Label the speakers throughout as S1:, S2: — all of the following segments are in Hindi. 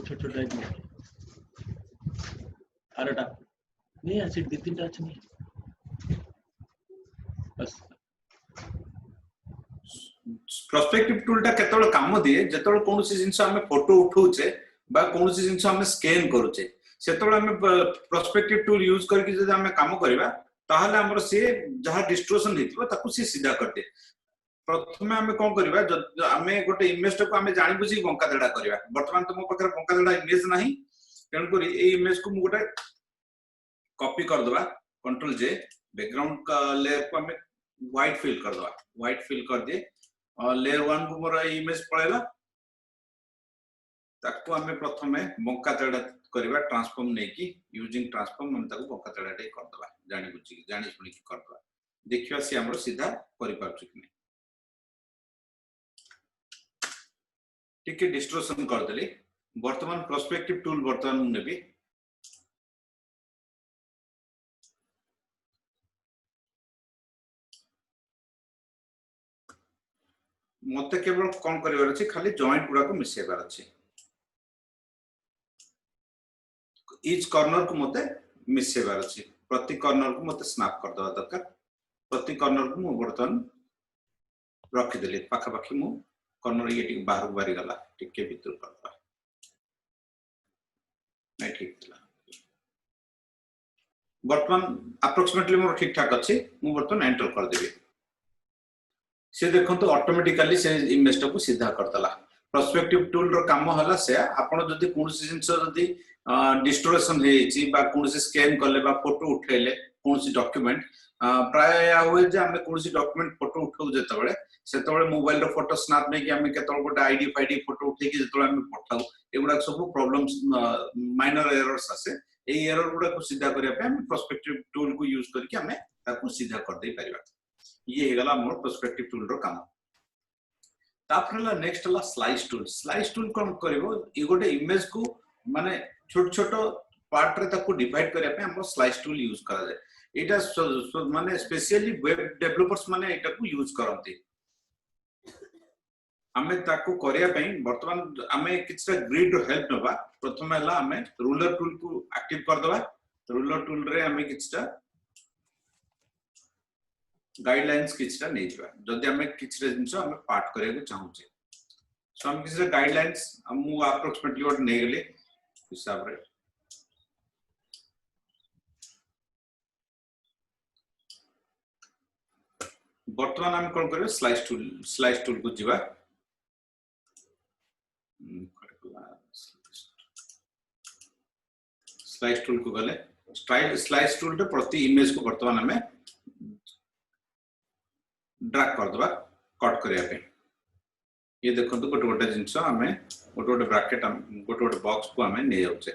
S1: बहुत छोट छोट आइटम आरटा नहीं आसी दी तीन टा अछि नहीं बस
S2: प्रोस्पेक्टिव टूल टा केतळ काम दिए जेतळ कोनोसी जिंस हमें फोटो उठाउचे बा कोनोसी जिंस हमें स्कैन करूचे सेतळ हमें प्रोस्पेक्टिव टूल यूज करके जदि हमें काम करबा ताहले हमर से जहा डिस्टोर्शन हेतिबो ताकू से सीधा करते प्रथमे हमें कोन करबा हमें गोटे इमेज को हमें जानि बुझी बंका देडा करबा वर्तमान तो मो पकर बंका देडा इमेज नाही तेन करी ए इमेज को मु गोटे कॉपी कर दबा कंट्रोल जे बैकग्राउंड का लेयर को हमें व्हाइट फिल कर दबा व्हाइट फिल कर दे और लेयर 1 को मोर इमेज पळेला ताकू हमें प्रथमे बंका देडा करबा ट्रांसफॉर्म नै की यूजिंग ट्रांसफॉर्म हम ताकू बंका देडा दे कर दबा जानि बुझी जानि सुनी की कर दबा देखियो से हमरो सीधा करि पाछु कि नै टिके डिस्टोर्शन कर देली वर्तमान प्रोस्पेक्टिव टूल वर्तमान नेबी मते केवल कोन करिवार अछि खाली जॉइंट गुडा को मिसेबार अछि ईच कॉर्नर को मते मिसेबार अछि प्रति कॉर्नर को मते स्नैप कर दवा दरकार प्रति कॉर्नर को मु बर्तन रखि देली पाखा पाखी मु कॉर्नर ये टिक बाहर बारी गला टिके भीतर करबा नै ठीक थला वर्तमान अप्रोक्सीमेटली मोर ठीक ठाक अछि मु वर्तमान एंटर कर देबी से देखंतु ऑटोमेटिकली से इमेज को सीधा करतला प्रोस्पेक्टिव टूल रो काम हला से आपण जदी कोनसी जिंस जदी डिस्टोरेशन हेची बा कोनसी स्कैन करले बा फोटो उठैले कोनसी डॉक्यूमेंट प्राय या होय जे हम कोनसी डॉक्यूमेंट फोटो उठाउ जेतबेले सेतबेले मोबाइल रो फोटो स्नैप नै कि हम केतबेले गोटे आईडी फाईडी फोटो उठै कि जेतबेले हम पठाउ एगुडा सब प्रॉब्लम्स माइनर एरर्स आसे ए एरर गुडा को सीधा करिया पे हम प्रोस्पेक्टिव टूल को यूज करके हमें ताको सीधा कर दे परिबा ये हेगला मोर प्रोस्पेक्टिव टूल रो काम ताफरला नेक्स्ट हला स्लाइस टूल कोन करबो ई गोटे इमेज को माने छोट छोट पार्ट रे ताको डिवाइड करिया पे हम स्लाइस टूल यूज करा जाय एटा माने स्पेशली वेब डेवलपर्स माने एटा को यूज करंती हमें ताको करिया पे वर्तमान हमें किछटा ग्रिड रो हेल्प नबा प्रथम हला हमें रूलर टूल को एक्टिव कर दबा रूलर टूल रे हमें किछटा गाइडलाइंस किछटा नै जबा जदि हमें किछटा जिंस हमें पार्ट करे को चाहू छे सो हम किछटा गाइडलाइंस हम अप्रोक्सीमेटली वर्ड नै गेले हिसाब रे वर्तमान हम कोन करे स्लाइस टूल को जिबा स्लाइस टूल को गले स्लाइस टूल रे प्रति इमेज को वर्तमान हमें ड्रैग कर दबा कट करिया पे ये देखंतु गोटे गोटे जिंस हमें गोटे गोटे ब्रैकेट गोटे गोटे बॉक्स को हमें नै जाउचे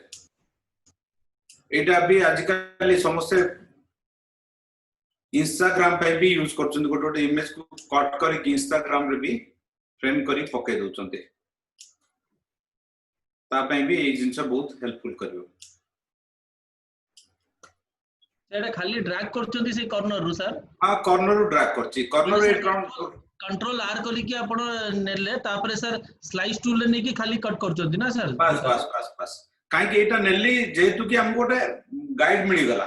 S2: एटा भी आजिकल समस्या इंस्टाग्राम पे भी यूज करछन गोटे गोटे इमेज को कट करके इंस्टाग्राम रे भी फ्रेम करी पके दोचंते ता पे भी ए जिंस बहुत हेल्पफुल करियो
S1: सेटा खाली ड्रैग करछंती से कॉर्नर रु सर
S2: हां कॉर्नर रु ड्रैग करछि कॉर्नर रे
S1: कंट्रोल आर करी कि आपण नेले तापरे सर स्लाइस टूल ले नै कि खाली कट करछंती ना सर
S2: बस काई कि एटा नेली जेतु कि हम गोटे गाइड मिली गला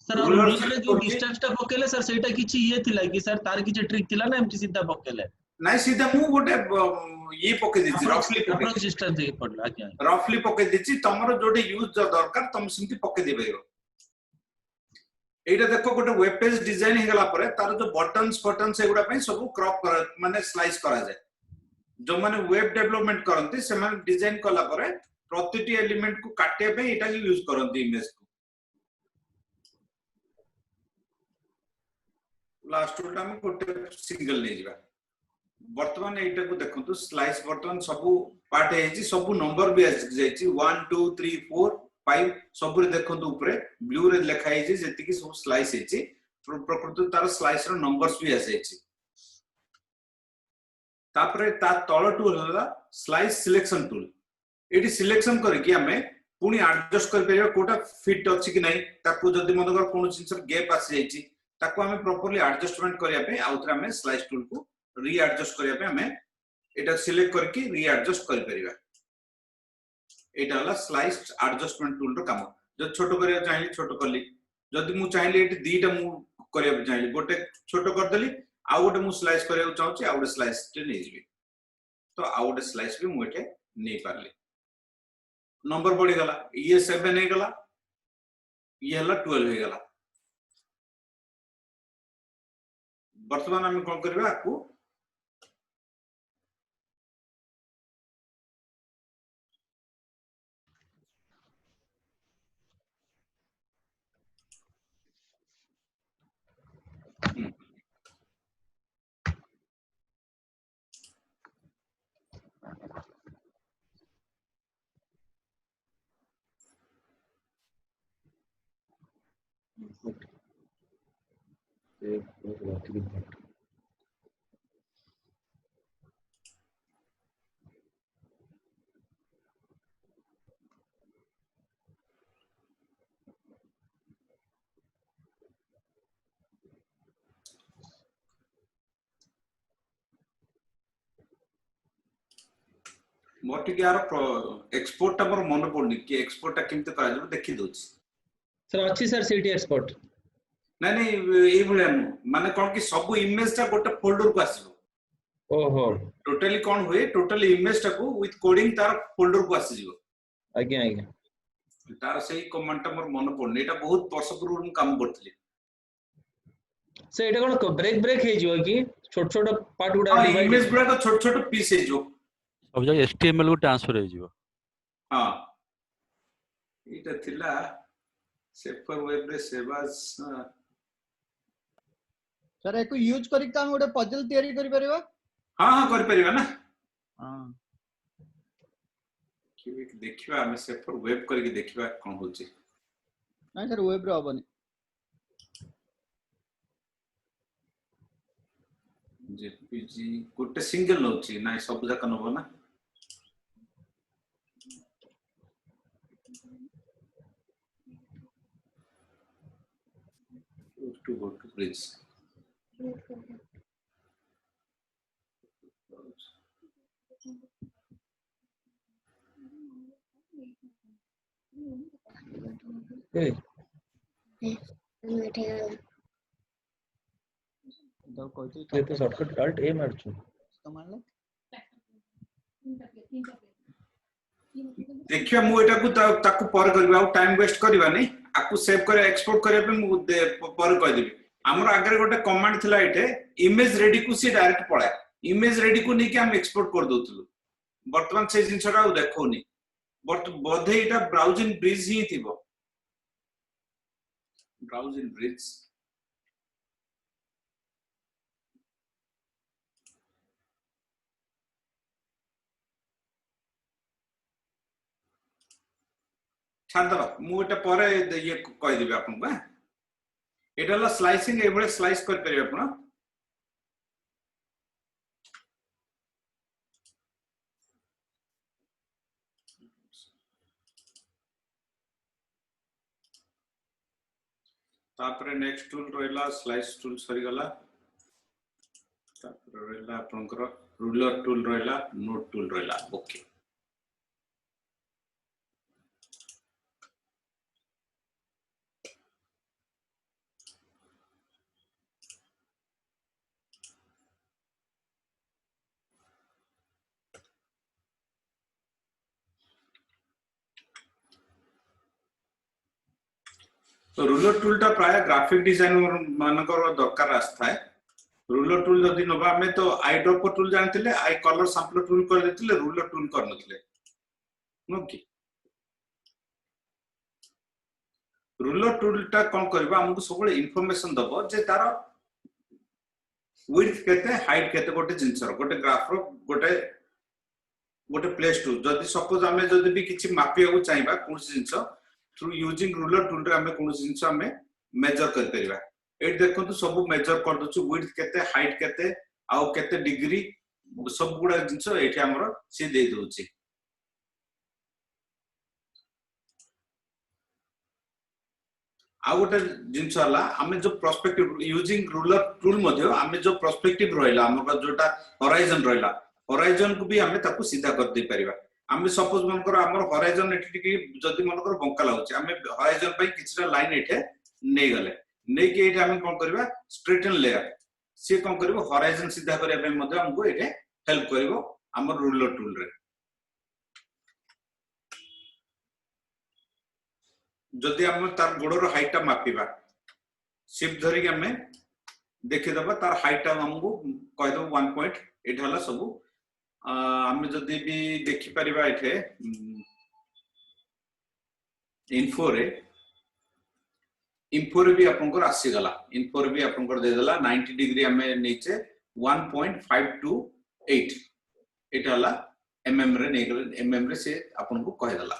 S1: सर रूलर रे जो डिस्टेंस टा पकेले सर सेटा किछि ये थिला कि सर तार किछि ट्रिक थिला ना एमटी सीधा पकेले
S2: नै सीधा मु गोटे ये पके दिछि रफली
S1: अप्रोच डिस्टेंस दे पडला क्या
S2: रफली पके दिछि तमरो जोटे यूज दरकार तम सिंती पके देबेयो एटा देखो गोटे वेब पेज डिजाइन हे गला परे तार जो बटन्स एगुडा पे सब क्रॉप कर माने स्लाइस करा जाय जो माने वेब डेवलपमेंट करंती से माने डिजाइन कला परे प्रतिटी एलिमेंट को काटे पे एटा यूज करंती इमेज को लास्ट टूल टाइम गोटे सिंगल नै जिबा वर्तमान एटा को देखंतु स्लाइस वर्तमान सब पार्ट हेची सब नंबर भी जायची 1 2 3 4 5 सब रे देखंतु ऊपर ब्लू रे लिखा हेची जेति कि सब स्लाइस हेची प्रकृति तार स्लाइस रो नंबर्स भी आसेची तापरे ता तळ टूल होला slice selection tool eighty selection करके हमें पुनी एडजस्ट कर परिया कोटा फिट अछि कि नै ताकू जदी मनगर कोन जिंसर गैप आसी जायची ताकू हमें प्रॉपर्ली एडजस्टमेंट करिया पे आउथरा हमें स्लाइस टूल को री एडजस्ट करिया पे हमें एटा सिलेक्ट करके री एडजस्ट कर परिबा एटा वाला स्लाइस एडजस्टमेंट टूल रो काम जो छोटो करिया चाहिए छोटो करली जदि मु चाहिए एटी दीटा मु करिया चाहिए गोटे छोटो कर देली आ गोटे मु स्लाइस करिया चाहूची आ गोटे स्लाइस टे नै जिवि तो आ गोटे स्लाइस भी मु एटे नै पारली नंबर बढ़ी गला ये 7 हे गला ये हला 12 हे गला वर्तमान हम कोन करबा आपको मोर यार एक्सपोर्ट टा मोर मन पड़नी कि एक्सपोर्ट टा केमते करा जब देखि दोछि
S1: सर अच्छी सर सीटी एक्सपोर्ट
S2: नै नै ए भले माने कोन कि सब इमेज टा गोटे फोल्डर को आसीबो
S1: ओहो
S2: टोटली कोन हुए टोटल इमेज टा को विथ कोडिंग तार फोल्डर को आसीबो
S1: आज्ञा आज्ञा
S2: तार सही कमांड टा मोर मन पड़नी एटा बहुत वर्ष पूर्व हम काम करथली
S1: से एटा कोन ब्रेक ब्रेक हे जिवो कि छोट छोट पार्ट गुडा
S2: इमेज गुडा तो छोट छोट पीस हे जो
S3: अब जब HTML को ट्रांसफर हो जिवो
S2: हां एटा थिला सेफर वेब रे सेवास
S4: सर एको यूज करी काम गोटे पजल तयारी करि परबा
S2: हां हां कर परिबा ना
S4: हां
S2: कि देखिबा हम सेफर वेब करके देखिबा कोन होची
S4: ना सर वेब रे हबनी
S2: जेपीजी गोटे सिंगल होची ना सब जका नबो ना to go to bridge
S1: ए
S4: तो कोई
S1: ये तो शॉर्टकट अल्ट ए मारछु
S4: तो मान ले
S2: देखियो मु एटा को ताकू पर करबा टाइम वेस्ट करबा नै आकु सेव करे एक्सपोर्ट करे पे मु पर कह देबी हमर आगे गोटे कमांड थिला एटे इमेज रेडी को सी डायरेक्ट पळा इमेज रेडी को नै कि हम एक्सपोर्ट कर दोतलु वर्तमान से जिनसटा देखोनी but Bodhe Etah browse in bridge ही थिबो ब्राउज इन ब्रिज छाड़ दबा मु एटा परे ये कह देबी आपन को एटा ला स्लाइसिंग एबळे स्लाइस कर परिबे आपन तापरे नेक्स्ट टूल रहला स्लाइस टूल सरी गला तापरे रहला आपनकर रूलर टूल रहला नोट टूल रहला ओके तो रूलर टूल टा प्राय ग्राफिक डिजाइनर मानकर दरकार आस्था है रूलर टूल जदि नबा में तो आई ड्रॉप टूल जानथिले आई कलर सैंपल टूल कर देथिले रूलर टूल कर नथिले ओके रूलर टूल टा कोन करबा हमको सब इंफॉर्मेशन दबो जे तार विड्थ केते हाइट केते गोटे जिंसर गोटे ग्राफ रो गोटे प्लेस टू जदि सपोज हमें जदि भी किछि मापिया को चाहिबा कोन जिंस थ्रू यूजिंग रूलर टूल रे हमें कोन जिंस हमें मेजर कर परिबा एट देखो तो सब मेजर कर दछु विड्थ केते हाइट केते आउ केते डिग्री सब गुडा जिंस एठी हमरो से दे दोछि आ गोटे जिंस हला हमें जो पर्सपेक्टिव यूजिंग रूलर टूल मध्ये हमें जो पर्सपेक्टिव रहला हमर जोटा होराइजन रहला होराइजन को भी हमें ताको सीधा कर दे परिबा आमे सपोज मनकर हमर होराइजन एठी कि जदी मनकर बंका लागुची आमे होराइजन पई किछटा लाइन एठे नै गले नै कि एठी आमे कोन करबा स्ट्रेटन लेयर से कोन करबो होराइजन सीधा करिया पे मध्ये हमको एठे हेल्प करबो हमर रूलर टूल रे जदी हम तार गोडर हाइट ता मापिबा शिफ्ट धरि के हमें देखि दबा तार हाइट ता हमको कहि दो 1 पॉइंट एठा हला सब हम जदी भी देखि परिबा एठे इन्फो रे भी आपनकर आसी गला इन्फो रे भी आपनकर दे देला 90 डिग्री हमें नीचे 1.528 एठा हला एमएम रे नै एमएम रे से आपनको कहि देला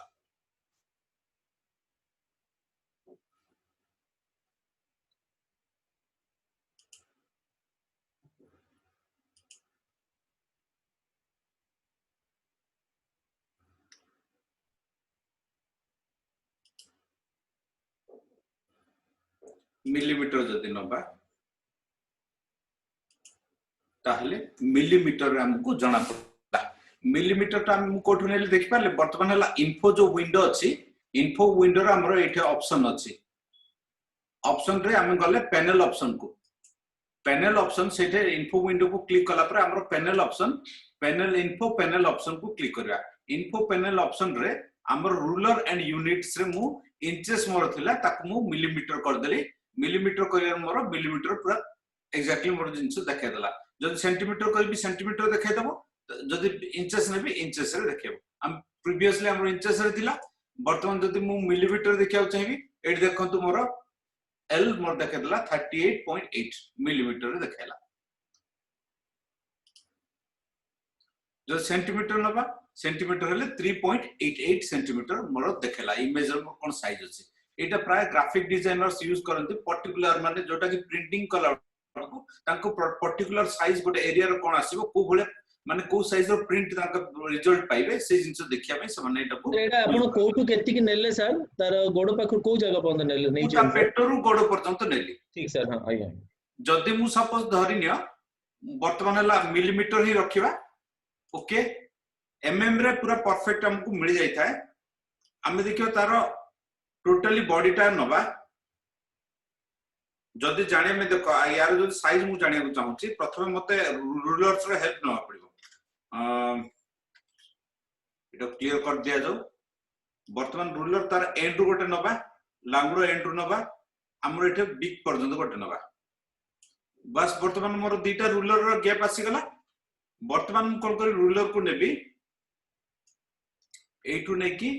S2: मिलीमीटर जदी नबा ताहले मिलीमीटर रे हमको जाना पड़ता मिलीमीटर ता हम कोठु नेले देखि पाले वर्तमान हला इन्फो जो विंडो अछि इन्फो विंडो रे हमरो एठे ऑप्शन अछि ऑप्शन रे हम गले पैनल ऑप्शन को पैनल ऑप्शन सेठे इन्फो विंडो को क्लिक कला पर हमरो panel option panel info panel option को क्लिक करबा इन्फो पैनल ऑप्शन रे हमर रूलर एंड यूनिट्स रे मु इंचेस मोर थिला ताकु मु मिलीमीटर कर देली मिलीमीटर करियर मोर मिलीमीटर पूरा एग्जैक्टली मोर जिंस देखै देला जदि सेंटीमीटर करबी सेंटीमीटर देखै दबो जदि इंचेस नेबी इंचेस रे देखैबो हम प्रीवियसली हमर इंचेस रे थिला वर्तमान जदि मु मिलीमीटर देखिया चाहिबी एडी देखंतु मोर एल मोर देखै देला 38.8 मिलीमीटर रे देखैला जो सेंटीमीटर नबा सेंटीमीटर हेले 3.88 सेंटीमीटर मोर देखैला इमेज रे कोन साइज अछि एटा प्राय ग्राफिक डिजाइनर्स यूज करंती पर्टिकुलर माने जोटा कि प्रिंटिंग कला तांको पर्टिकुलर साइज गोटे एरिया रो कोन आसीबो को भले माने को साइज रो प्रिंट तांका रिजल्ट पाइबे से जिंस देखिया पे समान एटा को
S1: एटा आपण कोठु केति कि नेले सर तार गोड़ पाखु को जगह पन नेले नै
S2: ता पेटरु गोड़ पर्यंत नेली
S1: ठीक सर हां आया
S2: जदी मु सपोज धरिनियो वर्तमान हला मिलीमीटर ही रखिबा ओके एमएम रे पूरा परफेक्ट हमकु मिल जाई थाए हम देखियो तारो टोटली बॉडी टा नबा जदी जाने में देखो यार जो साइज मु जानिया को चाहूची प्रथमे मते रूलर्स रे हेल्प नवा पड़िबो एटा क्लियर कर दिया जाऊ वर्तमान रूलर तार एंड रु गोटे नबा लांगरो एंड रु नबा हमर एठे बिग पर्यंत गोटे नबा बस वर्तमान मोर दुईटा रूलर रो गैप आसी गला वर्तमान कोन कर रूलर को नेबी एठु नै कि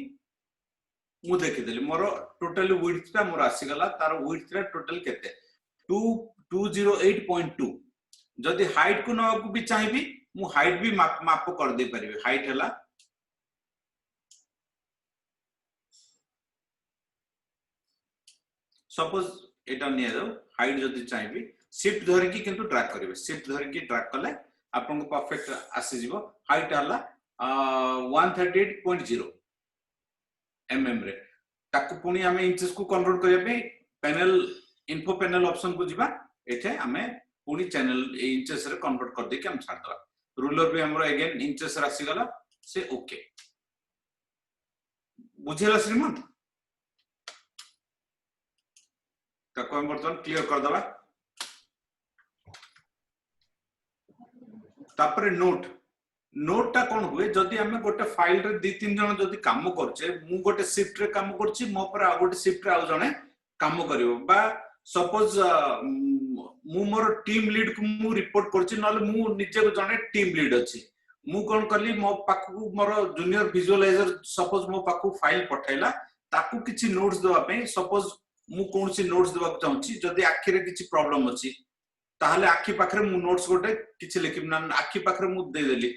S2: मु देखि देली मोर टोटली विड्थ ता मोर आसी गला तार विड्थ रे टोटल केते 208.2 जदी हाइट को न भी चाहिबी मु हाइट भी माप कर दे परिबे हाइट हला सपोज एटा निया जाऊ हाइट जदी चाहिबी शिफ्ट धरि की किंतु ड्रैग करिवे शिफ्ट धरि की ड्रैग करले आपन को परफेक्ट आसी जिवो हाइट हला 138.0 एमएम रे ताकु पुनी हमें इंचेस को कन्वर्ट करिया पे पैनल इन्फो पैनल ऑप्शन को जिबा एठे हमें पुनी चैनल इंचेस रे कन्वर्ट कर दे के हम छाड़ दला रूलर भी हमरो अगेन इंचेस रासी गला से ओके बुझेला श्रीमान ताकु हम बर्तन क्लियर कर दबा तापरे नोट ता कोन हुए जदी हमें गोटे फाइल रे दि तीन जण जदी काम करछे मु गोटे शिफ्ट रे काम करछि मो पर आ गोटे शिफ्ट रे आ जणे काम करिवो बा सपोज मु मोर टीम लीड को मु रिपोर्ट करछि नले मु निजे को जणे टीम लीड अछि मु कोन करली मो पाखु मोर जूनियर विजुअलाइजर सपोज मो पाखु फाइल पठाइला ताकु किछि नोट्स देबा पे सपोज मु कोनसी नोट्स देबा चाहछि जदी आखि रे किछि प्रॉब्लम अछि ताहले आखि पाखरे मु नोट्स गोटे किछि लिखिम ना आखि पाखरे मु दे देली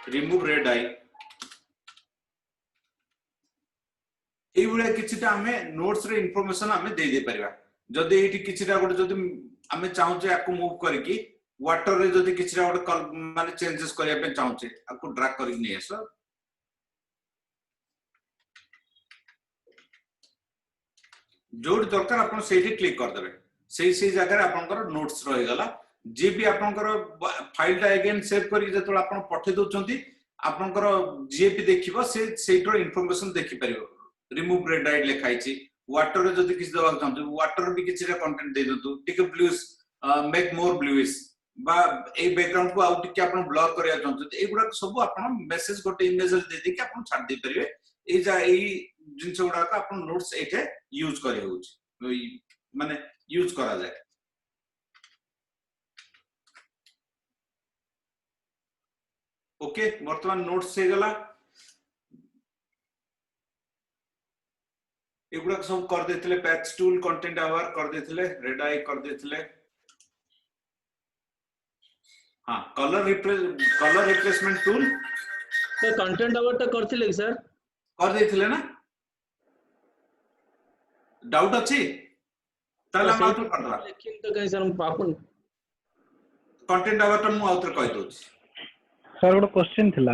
S2: रिमूव रेड आई एई बुले किछिटा हमें नोट्स रे इंफॉर्मेशन हमें दे दे परिबा जदी एठी किछिटा गोटे जदी हमें चाहूचे आकु मूव करके वाटर रे जदी किछिटा गोटे माने चेंजेस करिया पे चाहूचे आकु ड्रैग करके नै आसो जोड़ दरकार अपन सेठी क्लिक कर देबे से जगह आपनकर नोट्स रही गला जे भी आपनकर फाइल टा अगेन सेव करी जतोल आपन पठे दोचंती आपनकर जे भी देखिबो से सेटर इंफॉर्मेशन देखि परिबो रिमूव रेड लाइट लिखाई छी वाटर रे जदी किछ दवा चाहतो वाटर भी किछ कंटेंट दे दंतु टिके ब्लूइश मेक मोर ब्लूइश बा ए बैकग्राउंड को आउट टिके आपन ब्लर करिया चाहतो एगुडा सब आपन मेसेज गोटे इमेज दे दे के आपन छाड़ दे परिबे ए जा ए जिंस गुडा का आपन नोट्स एठे यूज करि होउछ माने यूज करा जाय ओके वर्तमान नोट्स से गला एगुडा सब कर देथिले पैच टूल कंटेंट अवर कर देथिले रेड आई कर देथिले हां color replacement tool
S1: sir content aware ता करथिले सर
S2: कर देथिले ना डाउट अछि ताला मा तो कर दवा
S1: लेकिन तो कहीं सर हम पापन
S2: कंटेंट अवर त मु आउटर कहि दोछ
S5: सर गोटे क्वेश्चन थिला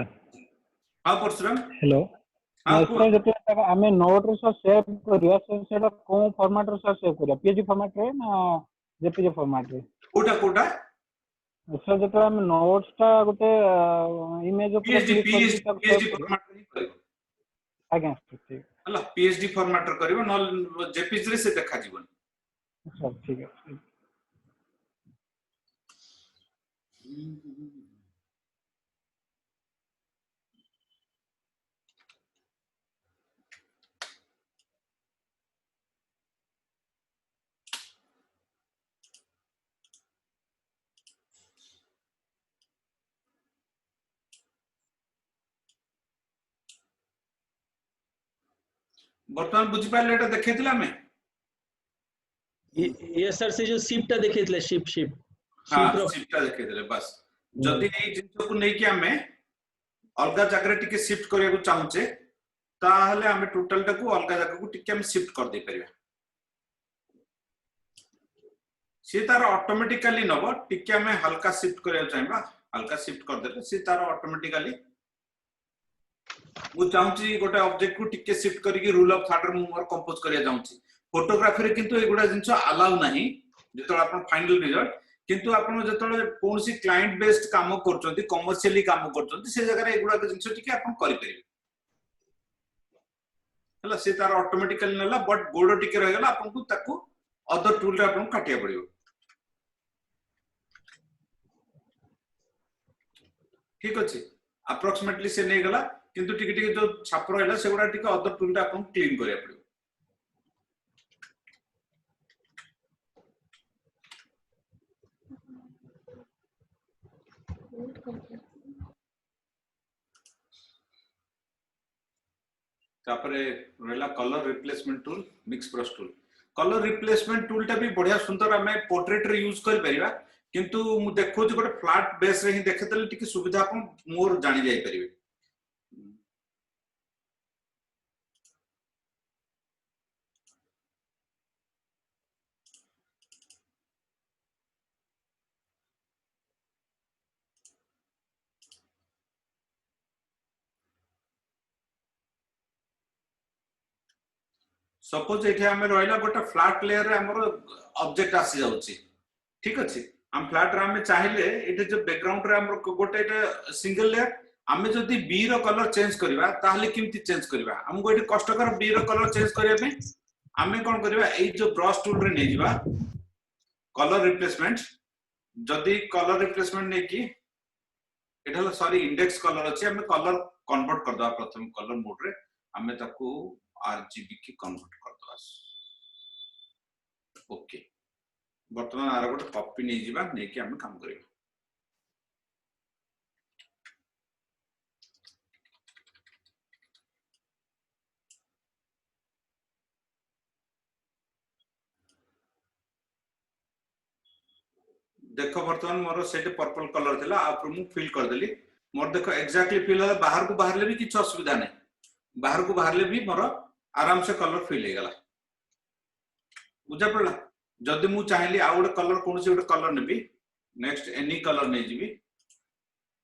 S2: हां परशुराम
S5: हेलो सर जते हमें नोट रे सेव करिया सेटा कोन फॉर्मेट रे सेव करिया पीएचडी फॉर्मेट रे ना जेपीजी फॉर्मेट रे
S2: कोटा
S5: सर जते हम नोट्स ता गोटे इमेज
S2: पीएचडी फॉर्मेट रे करियो
S5: आज्ञा ठीक
S2: हला पीएचडी फॉर्मेट रे करियो न जेपीजी रे से देखा जीवन
S5: सर ठीक है
S2: वर्तमान बुझी पाले एटा देखैतिला में
S1: ये सर से जो शिफ्ट देखैतिले शिफ्ट
S2: हां शिफ्ट देखैतिले बस जदी ए जिंस को नै कि हमें अलगा जगह टिके शिफ्ट करिया को चाहूचे ताहले हमें टोटल टा को अलगा जगह को टिके हम शिफ्ट कर दे परिबा से तार ऑटोमेटिकली नबो टिके हमें हल्का शिफ्ट करिया चाहबा हल्का शिफ्ट कर देले से तार ऑटोमेटिकली मु चाहूची गोटे ऑब्जेक्ट को टिके शिफ्ट करिके रूल ऑफ थर्ड रे मोर कंपोज करिया जाउची फोटोग्राफी रे किंतु एगुडा जिंस अलाउ नाही जेतो आपण फाइनल रिजल्ट किंतु आपण जेतले कोनसी क्लाइंट बेस्ड काम करचोंती कमर्शियली काम करचोंती से जगह रे एगुडा जिंस टिके आपण करि परिबे हला से तार ऑटोमेटिकली नला बट गोडो टिके रह गला आपण को ताको अदर टूल रे आपण काटिया पड़ियो ठीक अछि अप्रोक्सीमेटली से नै गला किंतु टिके टिके जो छाप रहला सेगुडा टिके अदर टूल रे आपण क्लीन करिया पड़ियो तापरे रहला colour replacement tool mix brush tool colour replacement tool टा भी बढ़िया सुंदर हमें पोर्ट्रेट रे यूज कर परिबा किंतु मु देखो जे गोटे फ्लैट बेस रे ही देखैतले टिके सुविधा आपण मोर जानि जाय परिबे सपोज एठे हमें रहला गोटे फ्लैट लेयर रे हमर ऑब्जेक्ट आसी जाउची ठीक अछि हम फ्लैट रे हमें चाहिले एठे जो बैकग्राउंड रे हमर गोटे एठे सिंगल लेयर हमें जदी बी रो कलर चेंज करबा ताहले किमती चेंज करबा हमको एठे कष्टकर बी रो कलर चेंज करिया पे हमें कोन करबा एई जो ब्रश टूल रे नै जिबा कलर रिप्लेसमेंट जदी कलर रिप्लेसमेंट नै की एठा सॉरी इंडेक्स कलर अछि हमें कलर कन्वर्ट कर दवा प्रथम कलर मोड रे हमें ताको आरजीबी की कन्वर्ट कर दवा ओके वर्तमान आर गोटे कॉपी नै जिबा नै कि हम काम करिबा देखो वर्तमान मोर सेट पर्पल कलर थिला आ पर मु फिल कर देली मोर देखो एग्जैक्टली फिल होला बाहर को बाहरले भी किछ असुविधा नै बाहर को बाहरले भी मोर आराम से कलर फिल हे गला बुझा पड़ला जदी मु चाहली आ गोटे कलर कोनसी गोटे कलर नेबी नेक्स्ट एनी कलर नै जिबी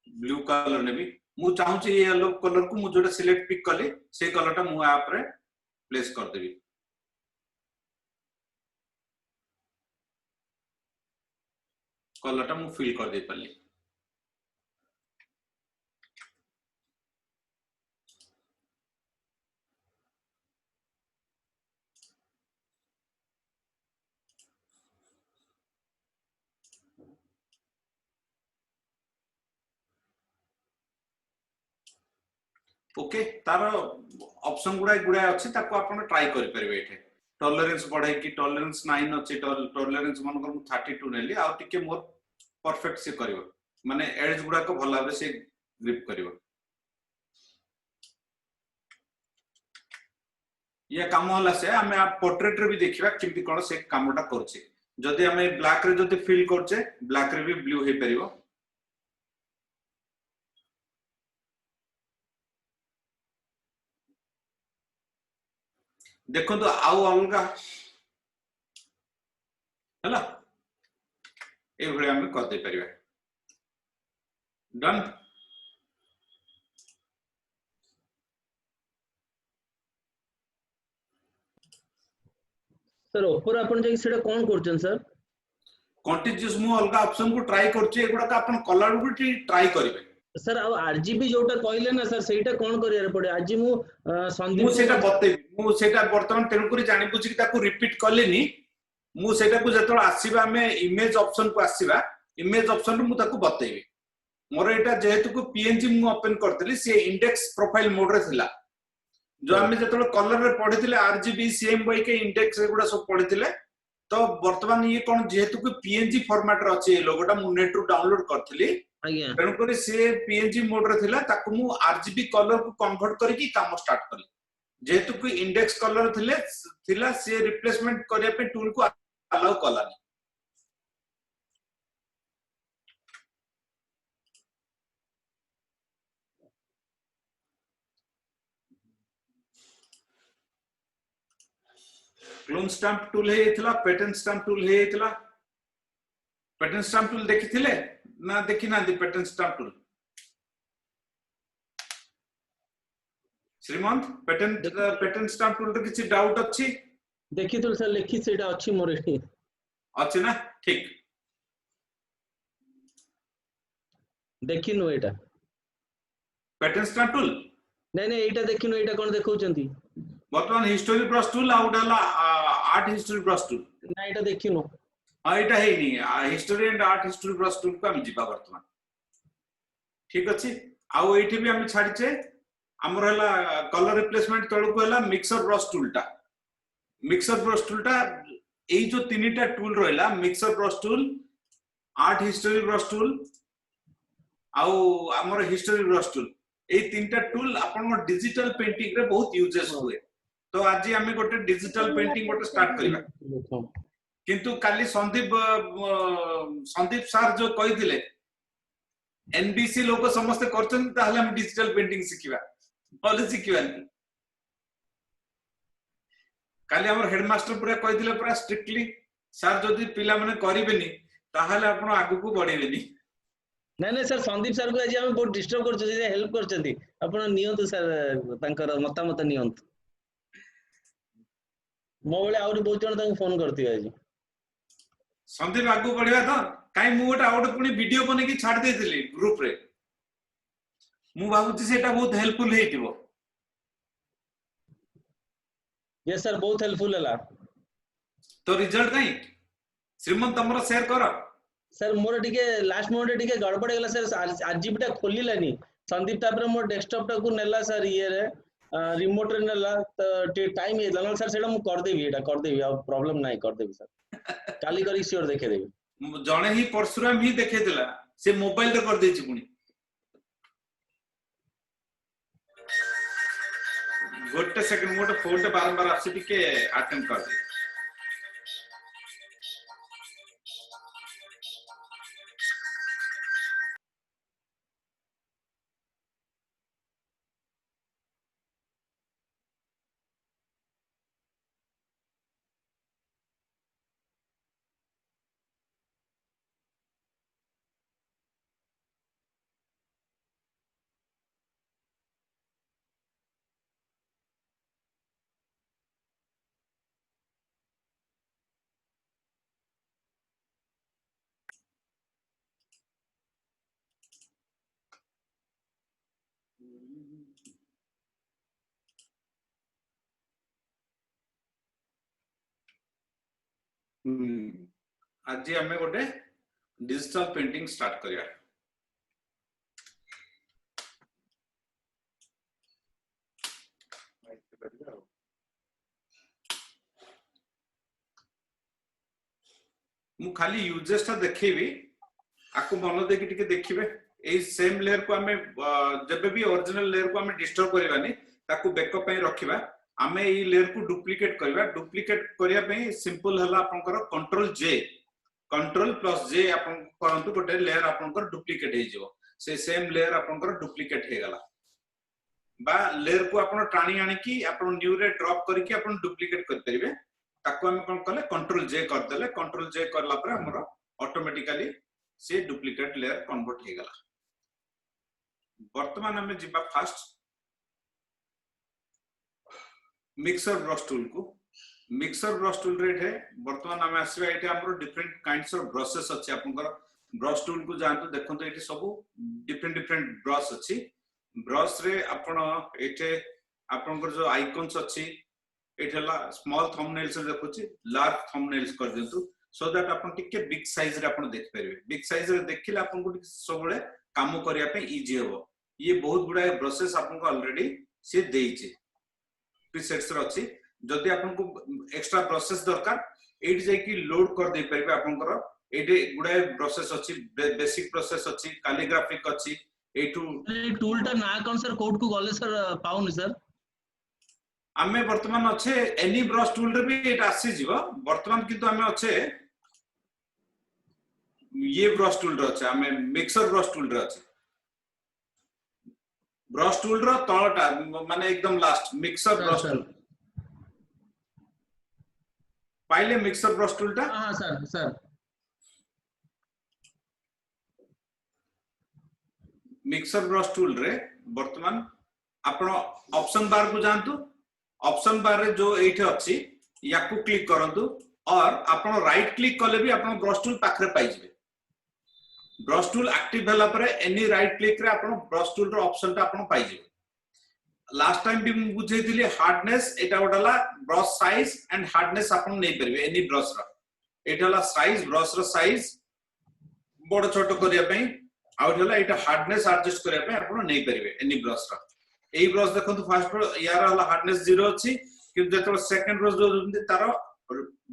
S2: ब्लू कलर नेबी मु चाहूची येलो कलर को मु जोटा सिलेक्ट पिक कले से कलर टा मु ऐप रे प्लेस कर देबी कलर टा मु फिल कर दे पाली। ओके तार ऑप्शन गुडा गुडा अछि ताको आपण ट्राई करि परिबे एठे टॉलरेंस बढ़ाई कि टॉलरेंस 9 अछि टॉलरेंस मन को 32 नेली आ टिके मोर परफेक्ट से करिवो माने एज गुडा को भला भाबे से ग्रिप करिवो ये काम होला से हमें आप पोर्ट्रेट रे भी देखिबा किमति कोन से कामटा करछे जदि हमें ब्लैक रे जदि फिल करछे ब्लैक रे भी ब्लू हे परिवो देखो तो आउ अलगा हला ए भले हम कर दे परिबा डन
S1: सर ऊपर अपन जाई सेटा कोन करछन सर
S2: कंटीन्यूअस मु अलगा ऑप्शन को ट्राई करछे एगुडा का अपन कलर भी ट्राई करिवे
S1: सर अब आरजीबी जोटा कहले ना सर सेटा कोन करियार पड़े आज मु संदीप
S2: मु सेटा बतेबी मु सेटा वर्तमान तेनु करी जानि बुझी कि ताको रिपीट करलेनी मु सेटा को जतळ आसीबा हमें इमेज ऑप्शन को आसीबा इमेज ऑप्शन मु ताको बतेबी मोर एटा जेहेतु को पीएनजी मु ओपन करतली से इंडेक्स प्रोफाइल मोड रे थिला जो हमें जतळ कलर रे पढिथिले आरजीबी सीएमवाई के इंडेक्स एगुडा सब पढिथिले तो वर्तमान ये कोन जेहेतु को पीएनजी फॉर्मेट रे अछि लोगोटा मु नेट रू डाउनलोड करथली
S1: आज्ञा
S2: तेणु करी से पीएनजी मोड रे थिला ताको मु आरजीबी कलर को कन्वर्ट करके काम स्टार्ट करली जेहेतु कि इंडेक्स कलर थिला से रिप्लेसमेंट करिया पे टूल को अलाउ कलानी क्लोन स्टैम्प टूल हेइथिला पैटर्न स्टैम्प टूल हेइथिला पैटर्न स्टैम्प टूल देखिथिले ना देखि ना दी पैटर्न स्टैम्प टूल श्रीमंत पैटर्न स्टैम्प टूल रे किछि डाउट अछि
S1: देखि तो सर लिखि सेटा अछि मोर एठी
S2: अछि ना ठीक
S1: देखिनु एटा
S2: पैटर्न स्टैम्प टूल
S1: नै नै एटा देखिनु एटा कोन देखौचंती
S2: वर्तमान हिस्टोरी ब्रश टूल आउट हला आर्ट हिस्टोरी ब्रश टूल
S1: ना एटा देखिनु
S2: हां एटा हेनी history and art history brush tool को हम जिबा वर्तमान ठीक अछि आउ एठी भी हम छाडिचे हमर हला कलर रिप्लेसमेंट तळ को हला मिक्सर ब्रश टूल टा एई जो तीनटा टूल रहला mixer brush tool art history brush tool आउ हमर हिस्टोरी ब्रश टूल एई तीनटा टूल अपन डिजिटल पेंटिंग रे बहुत यूजेस हुए तो आज हमें गोटे डिजिटल पेंटिंग गोटे स्टार्ट करबा किंतु काली संदीप सर जो कहिथिले एनबीसी लोक समस्त करछन ताहले हम डिजिटल पेंटिंग सिखिबा भले सिखिबानी काली हमर हेडमास्टर पूरा कहिथिले पूरा स्ट्रिक्टली सर जदी पिला माने करिवेनी ताहले आपण आगु को बढ़ेबेनी
S1: नै नै सर संदीप सर को आज हम बहुत डिस्टर्ब करछ जे हेल्प करछंती आपण नियंतु सर तांकर मतामत नियंतु मो बेले आउरी बहुत जण तांको फोन करथि आज
S2: संदीप आगु बढ़िया तो काई मु गोटा आउट पुनी वीडियो बने की छाड़ देथिली ग्रुप रे मु भाबुची सेटा बहुत हेल्पफुल हेतिबो
S1: यस सर बहुत हेल्पफुल हला
S2: तो रिजल्ट नहीं श्रीमंत तमरा शेयर करो
S1: सर मोर टिके लास्ट मोमेंट टिके गड़बड़ गेला सर आरजीबी टा खोलिलानी संदीप तापर मोर डेस्कटॉप टा को नेला सर ये रे रिमोट रे नेला तो टाइम हेला न सर सेटा मु कर देबी एटा कर देबी आ प्रॉब्लम नाही कर देबी सर काली करी श्योर देखे देबी
S2: जणे ही परशुराम ही देखे दिला से मोबाइल रे कर देछि पुनी गोटे सेकंड मोटे फोन टे बारंबार आसी टिके अटेंड कर दे आज आम गोटे डिजिटल पेंटिंग स्टार्ट करिया। मु खाली यूजेस टा देखिबी आपको मन देखि टिके देखिबे ए सेम लेयर को हमें जब भी ओरिजिनल लेयर को हमें डिस्टर्ब करबानी ताको बैकअप पे रखिबा हमें ई लेयर को डुप्लीकेट करबा डुप्लीकेट करिया पे सिंपल हला आपनकर कंट्रोल प्लस जे आपन करंतु गोटे लेयर आपनकर डुप्लीकेट हे जिवो से सेम लेयर आपनकर डुप्लीकेट हे गला बा लेयर को आपन टाणी आनी की आपन न्यू रे ड्रॉप करके आपन डुप्लीकेट कर परिबे ताको हम कोन कले कंट्रोल जे कर देले कंट्रोल जे करला पर हमरो ऑटोमेटिकली से डुप्लीकेट लेयर कन्वर्ट हे गला। वर्तमान हमें जिबा फास्ट मिक्सर ब्रश टूल को मिक्सर ब्रश टूल रे है वर्तमान हमें आसीबा एटे हमरो डिफरेंट काइंड्स ऑफ ब्रशेस अछि आपनकर ब्रश टूल को जानतो देखंतो एटे सब डिफरेंट ब्रश अछि ब्रश रे आपण एटे आपनकर जो आइकन्स अछि एठला स्मॉल थंबनेल्स देखुची लार्ज थंबनेल्स कर देंतु सो दैट आपण टिके बिग साइज रे आपण देख परिबे बिग साइज रे देखिले आपण को सबले काम करिया पे इजी हो ये बहुत गुडा प्रोसेस आपण को ऑलरेडी से देइचे प्रीसेट्स रे अछि जदी आपण को एक्स्ट्रा प्रोसेस दरकार एट जाय की लोड कर दे परिबे आपण को एटे गुडा प्रोसेस अछि बेसिक प्रोसेस अछि कैलिग्राफिक अछि एटू
S1: टूल टा ना कोन सर कोड को गले सर पाउनी सर
S2: आमे वर्तमान अच्छे एनी ब्रश टूल रे भी एटा आसी जीवो वर्तमान किंतु आमे अच्छे ये ब्रश टूल रे अच्छे आमे मिक्सर ब्रश टूल रे अच्छे ब्रश टूल रो तळटा माने एकदम लास्ट मिक्सर ब्रश टूल पाइले मिक्सर ब्रश टूल टा
S1: हां सर
S2: मिक्सर ब्रश टूल रे वर्तमान आपण ऑप्शन बार को जानतु ऑप्शन बार रे जो एठे अछि याकू क्लिक करंतु और आपण राइट क्लिक कले भी आपण ब्रश टूल पाखरे पाइ जिवे ब्रश टूल एक्टिव होला परे एनी राइट क्लिक रे आपण ब्रश टूल रो ऑप्शन ता आपण पाइ जिवे लास्ट टाइम भी बुझैतिली hardness Etah गोटला brush size and hardness आपण नै परबे एनी ब्रश रो एटाला साइज ब्रश रो साइज बड़ छोट करिया पई आउट होला एटा हार्डनेस एडजस्ट करिया पई आपण नै परबे एनी ब्रश रो एई ब्रश देखंतु फर्स्ट यार होला हार्डनेस 0 अछि कि जेतो सेकंड ब्रश जो तारो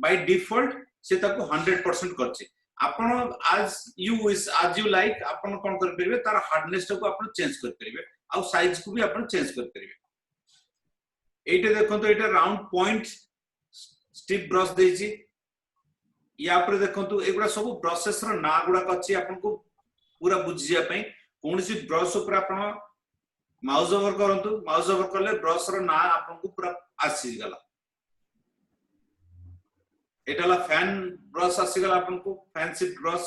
S2: बाय डिफॉल्ट से ताको 100% करछि आपण आज यू लाइक आपण कोन कर परिबे तार हार्डनेस को आपण चेंज कर परिबे आ साइज को भी आपण चेंज कर परिबे एटे देखंतु एटा राउंड पॉइंट स्टिप ब्रश देछि या पर देखंतु एगुडा सब प्रोसेस रो ना गुडा कछि आपण को पूरा बुझिया पई कोनसी ब्रश ऊपर आपण माउस ओवर करंतु माउस ओवर करले ब्रश रो ना आपन को पूरा आसी गला एटाला फैन ब्रश आसी गला आपन को फैंसी ब्रश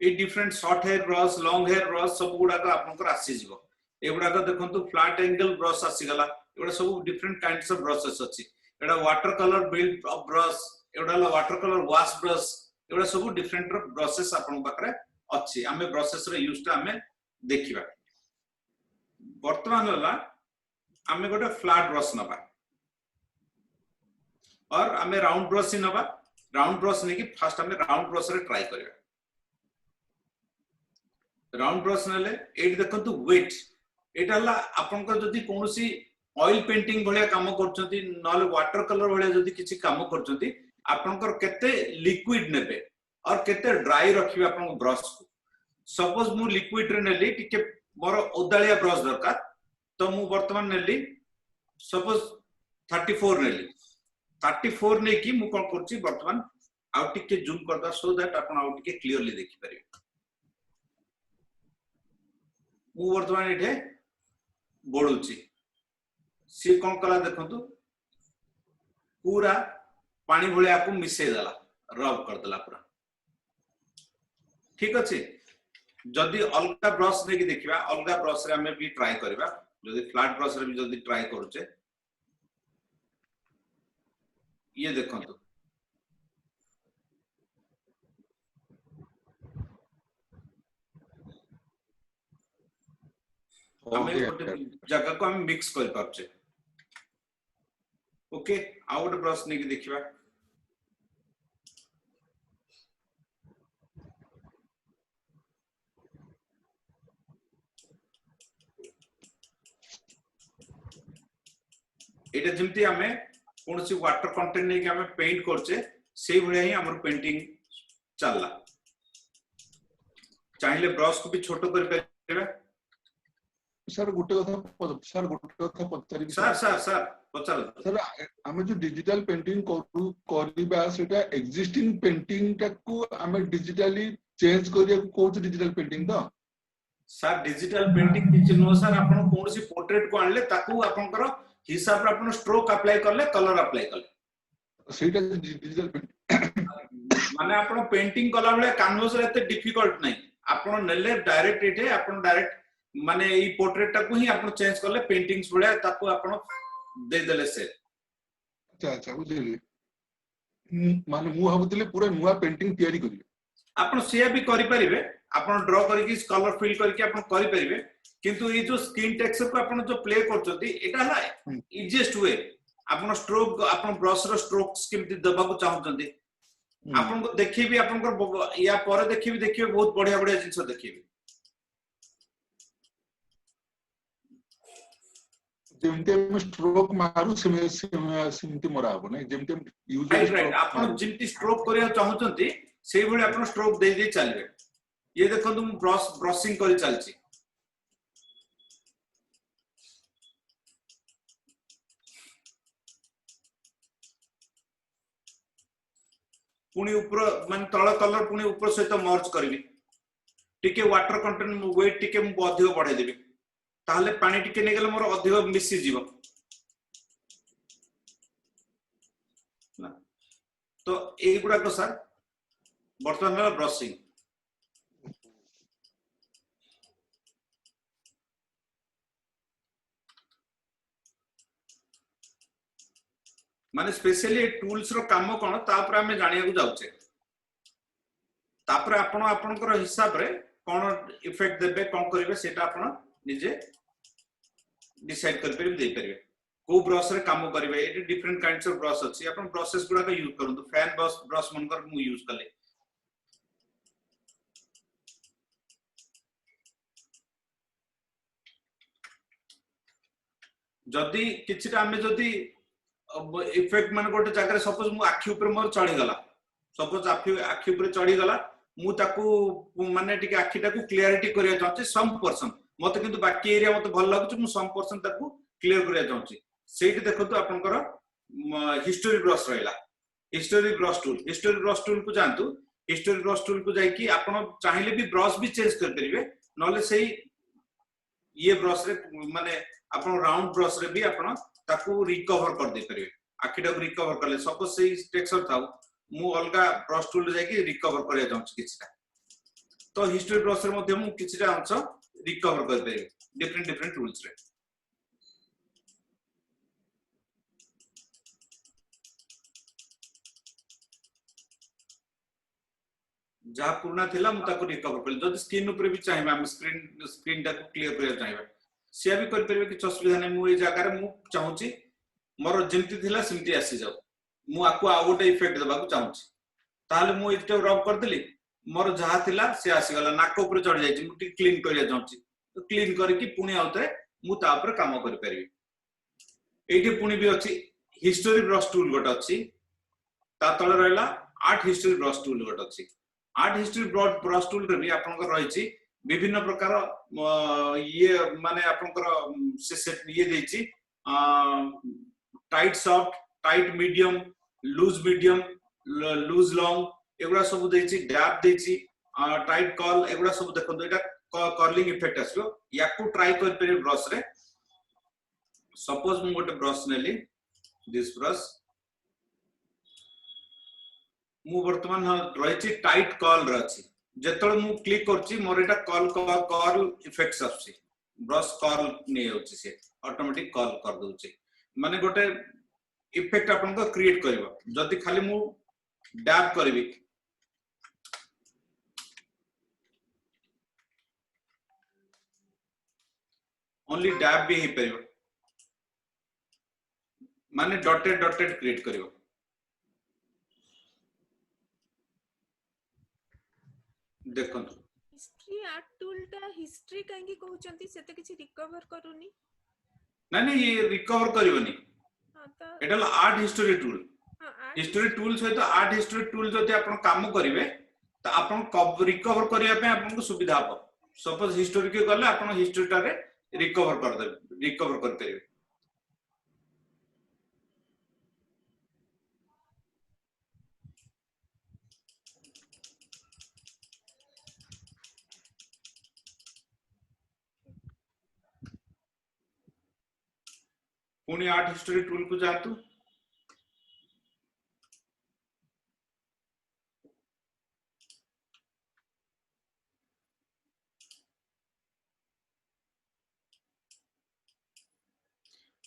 S2: ए different short hair brush long hair brush सब गुडा का आपन को आसी जिवो एगुडा का देखंतु फ्लैट एंगल ब्रश आसी गला एगुडा सब डिफरेंट काइंड्स ऑफ ब्रशेस अछि एडा water colour build of brush एगुडा वाटर कलर वॉश ब्रश एगुडा सब डिफरेंट ब्रशेस आपन पाखरे अछि हमें ब्रशेस रे यूज ता हमें देखिबा वर्तमान होला हमें गोटे फ्लैट ब्रश नबा और हमें राउंड ब्रश नबा राउंड ब्रश ने की फर्स्ट हमें राउंड ब्रश रे ट्राई करबा राउंड ब्रश नेले एट देखंतु वेट एटा हला आपन को जदी कोनोसी ऑयल पेंटिंग भलिया काम करचंती नले वाटर कलर भलिया जदी किछि काम करचंती आपन को केते लिक्विड नेबे और केते ड्राई रखिबे आपन को ब्रश को सपोज मु लिक्विड रे नेली टिके मोर ओदालिया ब्रश दरकार तो मु वर्तमान नेली सपोज 34 नेली 34 ने की मु कोन करछि वर्तमान आउ टिके जूम करदा सो दैट आपण आउ टिके क्लियरली देखि परिबे मु वर्तमान एठे बोलुछि सी कोन कला देखंतु पूरा पानी भलिया को मिसे देला रब कर देला पूरा ठीक अछि जदि अलगा ब्रश ने की देखिबा अलगा ब्रश रे हमें भी ट्राई करबा जदि फ्लैट ब्रश रे भी जदि ट्राई करूचे ये देखंतु हमें जगह को हम मिक्स कर पाछे ओके आउ गोटे ब्रश नहीं देखिबा एटा जेमती आमे कोनसी वाटर कंटेंट नहीं कि आमे पेंट करछे सेही भलिया ही हमर पेंटिंग चलला चाहिले ब्रश को भी छोटो कर परबे
S6: सर गोटे कथा पचारि
S2: सर सर सर पचार
S6: सर आमे जो डिजिटल पेंटिंग करिबा सेटा एक्जिस्टिंग पेंटिंग टाकू आमे डिजिटली चेंज करिया कोच डिजिटल पेंटिंग तो
S2: सर डिजिटल पेंटिंग किछ नो सर आपण कोनसी पोर्ट्रेट को आनले ताकू आपनकर हिसाब रे आपण स्ट्रोक अप्लाई करले कलर अप्लाई करले
S6: सेटा डिजिटल पेंटिंग
S2: माने आपण पेंटिंग कला बेले कैनवस रे एते डिफिकल्ट नै आपण नेले डायरेक्ट एठे आपण डायरेक्ट माने ई पोर्ट्रेट टाकू ही आपण चेंज करले पेंटिंग्स बेले ताकू आपण दे देले से
S6: अच्छा अच्छा बुझिली माने मु भाबुतले पूरा नुवा पेंटिंग तयारी करियो
S2: आपण से भी करि परिबे आपण ड्रॉ करके कलर फिल करके आपण करि परिबे किंतु ये जो स्किन टेक्सचर को आपण जो प्ले करचोती एटा हला इजीएस्ट वे आपण स्ट्रोक आपण ब्रश रो स्ट्रोक्स केमति दबा को चाहउचंती आपण को देखिबी आपण को या पर देखिबी बहुत बढ़िया बढ़िया जिंस देखिबी
S6: जेमते हम स्ट्रोक मारू सेमति मरा हो नै जेमते यूज
S2: राइट आपण जिंति स्ट्रोक करिया चाहउचंती सेही भली आपण स्ट्रोक दे दे चलबे ये देखो तुम ब्रशिंग करी चलची पुनी ऊपर मान तळ कलर पुनी ऊपर सहित मर्ज करबी टिके वाटर कंटेंट वेट टिके मु अधिक बढ़ाई देबी ताहले पानी टिके ने गेले मोर अधिक मिसी जीव ना तो एई गुडा को सर वर्तमान ब्रशिंग माने स्पेशली टूल्स रो काम कोन तापर हमें जानिया को जाउचे तापर आपण आपनकर हिसाब रे कोन इफेक्ट देबे कोन करिवे सेटा आपण निजे डिसाइड कर परिबे दे परिबे को ब्रश रे काम करिवे eighty different kinds of brush अछि आपण प्रोसेस गुडा का यूज करंतु फैन ब्रश मनकर मु यूज करले जदी किछटा हमें जदी इफेक्ट मान गोटे जगह सपोज मु आखि ऊपर मोर चढ़ी गला सपोज आखि ऊपर चढ़ी गला मु ताकू माने टिके आखि टाकू क्लियरिटी करिया चाहते सम पर्सन मते किंतु बाकी एरिया मते भल लागुच मु सम पर्सन ताकू क्लियर करिया चाहते सेठी देखतो आपनकर हिस्टोरी ब्रश रहला हिस्टोरी ब्रश टूल को जानतु हिस्टोरी ब्रश टूल को जाई कि आपण चाहिले भी ब्रश भी चेंज कर परिबे नले सेही ये ब्रश रे माने आपण राउंड ब्रश रे भी आपण ताकू रिकवर कर दे परिबे आखिटा को रिकवर करले सपोज से टेक्सचर थाउ मु अलगा ब्रश टूल जाय कि रिकवर करिया जाउछ किछटा तो हिस्टोरी ब्रश रे मध्ये मु किछटा अंश रिकवर कर परिबे डिफरेंट टूल्स रे जहा पुराना थिला मु ताकू रिकवर करले जदी स्क्रीन ऊपर भी चाहिबा हम स्क्रीन ताकू क्लियर करिया चाहिबा से भी कर परिबे कि असुविधा नै मु ए जगह रे मु चाहूची मोर जेमती थिला सिमती आसी जाऊ मु आकु आ गोटे इफेक्ट देबा को चाहूची ताले मु इटा रब कर देली मोर जहा थिला से आसी गला नाक ऊपर चढ़ जाई छी मु टी क्लीन करिया चाहूची तो क्लीन करके पुनी आउते मु ता ऊपर काम कर परिबे एठी पुनी भी अछि हिस्टोरी ब्रश टूल गोट अछि ता तळे रहला आर्ट हिस्टोरी ब्रश टूल गोट अछि आर्ट हिस्टोरी ब्रश टूल रे भी आपनकर रहि छी विभिन्न प्रकार ये माने आपनकर से ये देछि tight soft tight medium loose long एगुडा सब देछि डैप देछि टाइट कर्ल एगुडा सब देखंतु एटा कर्लिंग इफेक्ट आसबो याकू ट्राई कर पेरे ब्रश रे सपोज मु गोटे ब्रश नेली दिस ब्रश मु वर्तमान रहिछि टाइट कर्ल रे अछि जेतळ मु क्लिक करछि मोर एटा कर्ल इफेक्ट्स आछि ब्रश कर्ल नै होछि से ऑटोमेटिक कर्ल कर दोछि माने गोटे इफेक्ट आपन को क्रिएट करबो जदी खाली मु डैप करबी ओनली डैप भी हे परबो माने डॉटेड डॉटेड क्रिएट करिवो देखंतु
S7: हिस्ट्री आर्ट टूल टा हिस्ट्री कांगी कहउचंती से तो किछि रिकवर करूनी
S2: नहीं ये रिकवर करिवनी
S7: हां तो
S2: एटा आर्ट हिस्टोरी टूल
S7: हां आर्ट
S2: हिस्टोरी टूल सहित आर्ट हिस्टोरी टूल जदि आपण काम करिवे त आपण रिकवर करिया पे आपन को सुविधा हो सपोज हिस्टोरी के गले आपण हिस्टोरी टारे रिकवर कर देबे रिकवर कर परिवे पुणी आर्ट हिस्टोरी टूल को जातु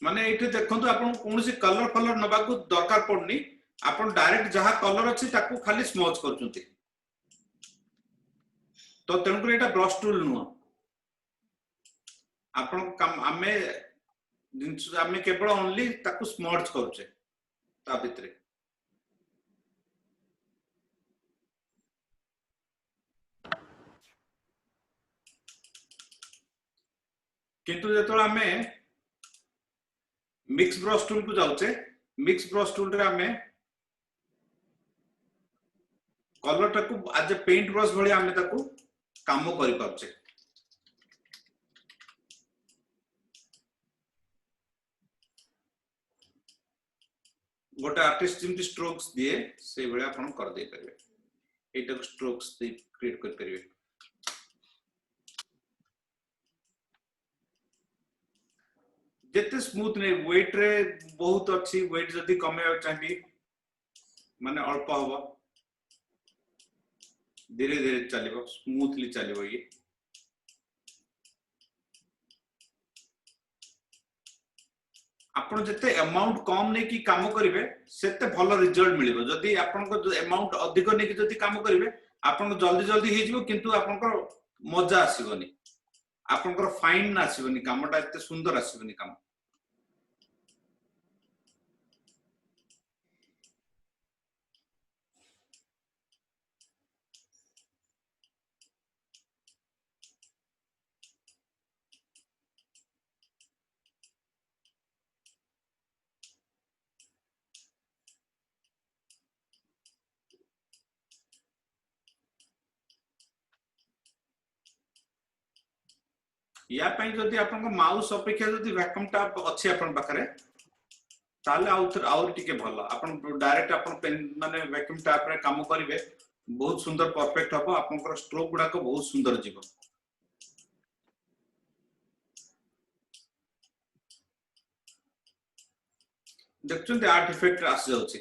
S2: माने एठी देखंतु आपण कोनसी कलर कलर नबा को दरकार पड़नी आपण डायरेक्ट जहा कलर अछि ताकू खाली स्मच करचुंती तो तेणुकर एटा ब्रश टूल नुह आपण काम आमे जिंस आमे केवल ओनली ताकू स्मच करछे ता भितरे किंतु जेतोला आमे मिक्स ब्रश टूल को जाउचे मिक्स ब्रश टूल रे आमे कलर टाकू आज पेंट ब्रश भली आमे ताकू काम करि पाछे गोटे आर्टिस्ट जिमती स्ट्रोक्स दिए से बेले आपण कर दे परिवे एटा स्ट्रोक्स दे क्रिएट कर परिवे जेते स्मूथ ने वेट रे बहुत अच्छी वेट जदी कमे चाहिए माने अल्प होबो धीरे धीरे चलिबो स्मूथली चलिबो ये आपण जते अमाउंट कम ने की काम करिवे सेते भलो रिजल्ट मिलिबो जदी आपण को अमाउंट अधिक ने की जदी काम करिवे आपण को जल्दी जल्दी हे जिवो किंतु आपण को मजा आसीबोनी आपण को फाइन आसीबोनी कामटा एते सुंदर आसीबोनी काम या पई जदी आपन को माउस अपेक्षा जदी वैक्यूम टैप अछि आपन पाखरे ताले आउर टिके भलो आपन डायरेक्ट आपन पेन माने वैक्यूम टैप रे काम करिवे बहुत सुंदर परफेक्ट हबो आपन को स्ट्रोक गुडा को बहुत सुंदर जीवो देखछन आर्ट इफेक्ट आस जाउछि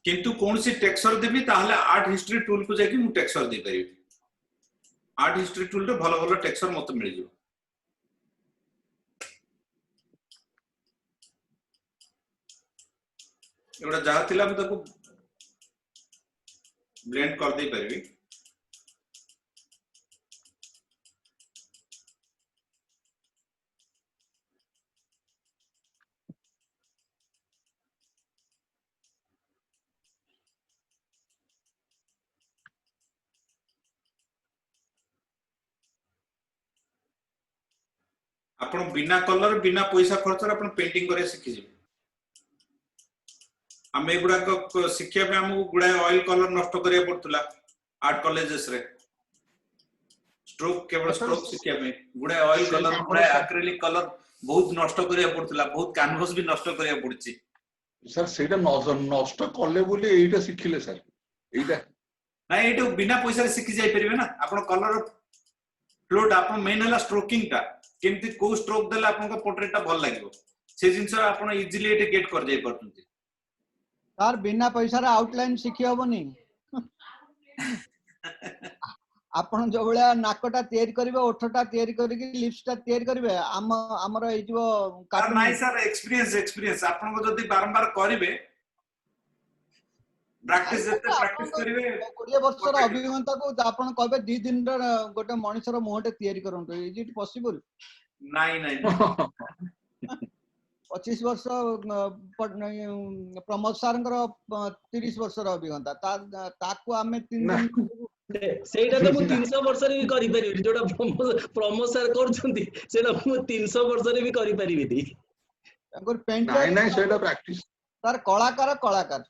S2: किंतु कोनसी टेक्सचर देबी ताहले आर्ट हिस्ट्री टूल को जाकी मु टेक्सचर दे परिबी आर्ट हिस्ट्री टूल रे भलो भलो टेक्सचर मत मिल जिवो एवडा जहा थिला म ताको ब्लेंड कर दे परबी आपण बिना कलर बिना पैसा खर्च आपण पेंटिंग करे सिखि जिवे हम एगुडा को शिक्षा पे हमको गुडा ऑयल कलर नष्ट करिया पड़तला आर्ट कॉलेजेस रे स्ट्रोक केवल स्ट्रोक शिक्षा पे गुडा ऑयल कलर गुडा एक्रिलिक कलर बहुत नष्ट करिया पड़तला बहुत कैनवास भी नष्ट करिया पड़छि
S6: सर सेटा नष्ट करले बोली एटा सिखिले सर एटा
S2: ना एटा बिना पैसा रे सिखि जाई परिबे ना आपण कलर फ्लोट आपण मेन हला स्ट्रोकिंग टा केमती को स्ट्रोक देला आपण को पोर्ट्रेट टा भल लागिवो से जिंस आपण इजीली एटे गेट कर जाई परतुंती
S4: सर बिना पैसा रे आउटलाइन सिखि होबनी आपण जो बळा नाकटा तयार करिवे ओठटा तयार करिके लिप्सटा तयार करिवे हमर ए जो
S2: सर नाही सर एक्सपीरियंस आपण को जदी बारंबार करिवे प्रैक्टिस जते प्रैक्टिस करिवे
S4: 20 वर्षर अभिज्ञता को आपण कहबे 2 दिन रे गोटे मनुष्यर मुहटे तयार करंतो इज इट पॉसिबल
S2: नाही
S4: 25 वर्ष प्रमोद सर 30 वर्ष अभिज्ञता ताकू आमे 3
S6: ନା
S4: दिन
S1: ସେଇଟା ତ ମୁଁ
S6: ନା
S1: 300 ବର୍ଷରେ ବି କରିପାରିବିନି ଯୋଉଟା ପ୍ରମୋଦ ସାର୍ କରୁଛନ୍ତି ସେଇଟା ମୁଁ 300 ବର୍ଷରେ ବି କରିପାରିବିନି।
S4: ତାଙ୍କର ପେଣ୍ଟର
S6: ନାଇଁ ନାଇଁ ସେଇଟା ପ୍ରାକ୍ଟିସ
S4: ତାର କଳାକାର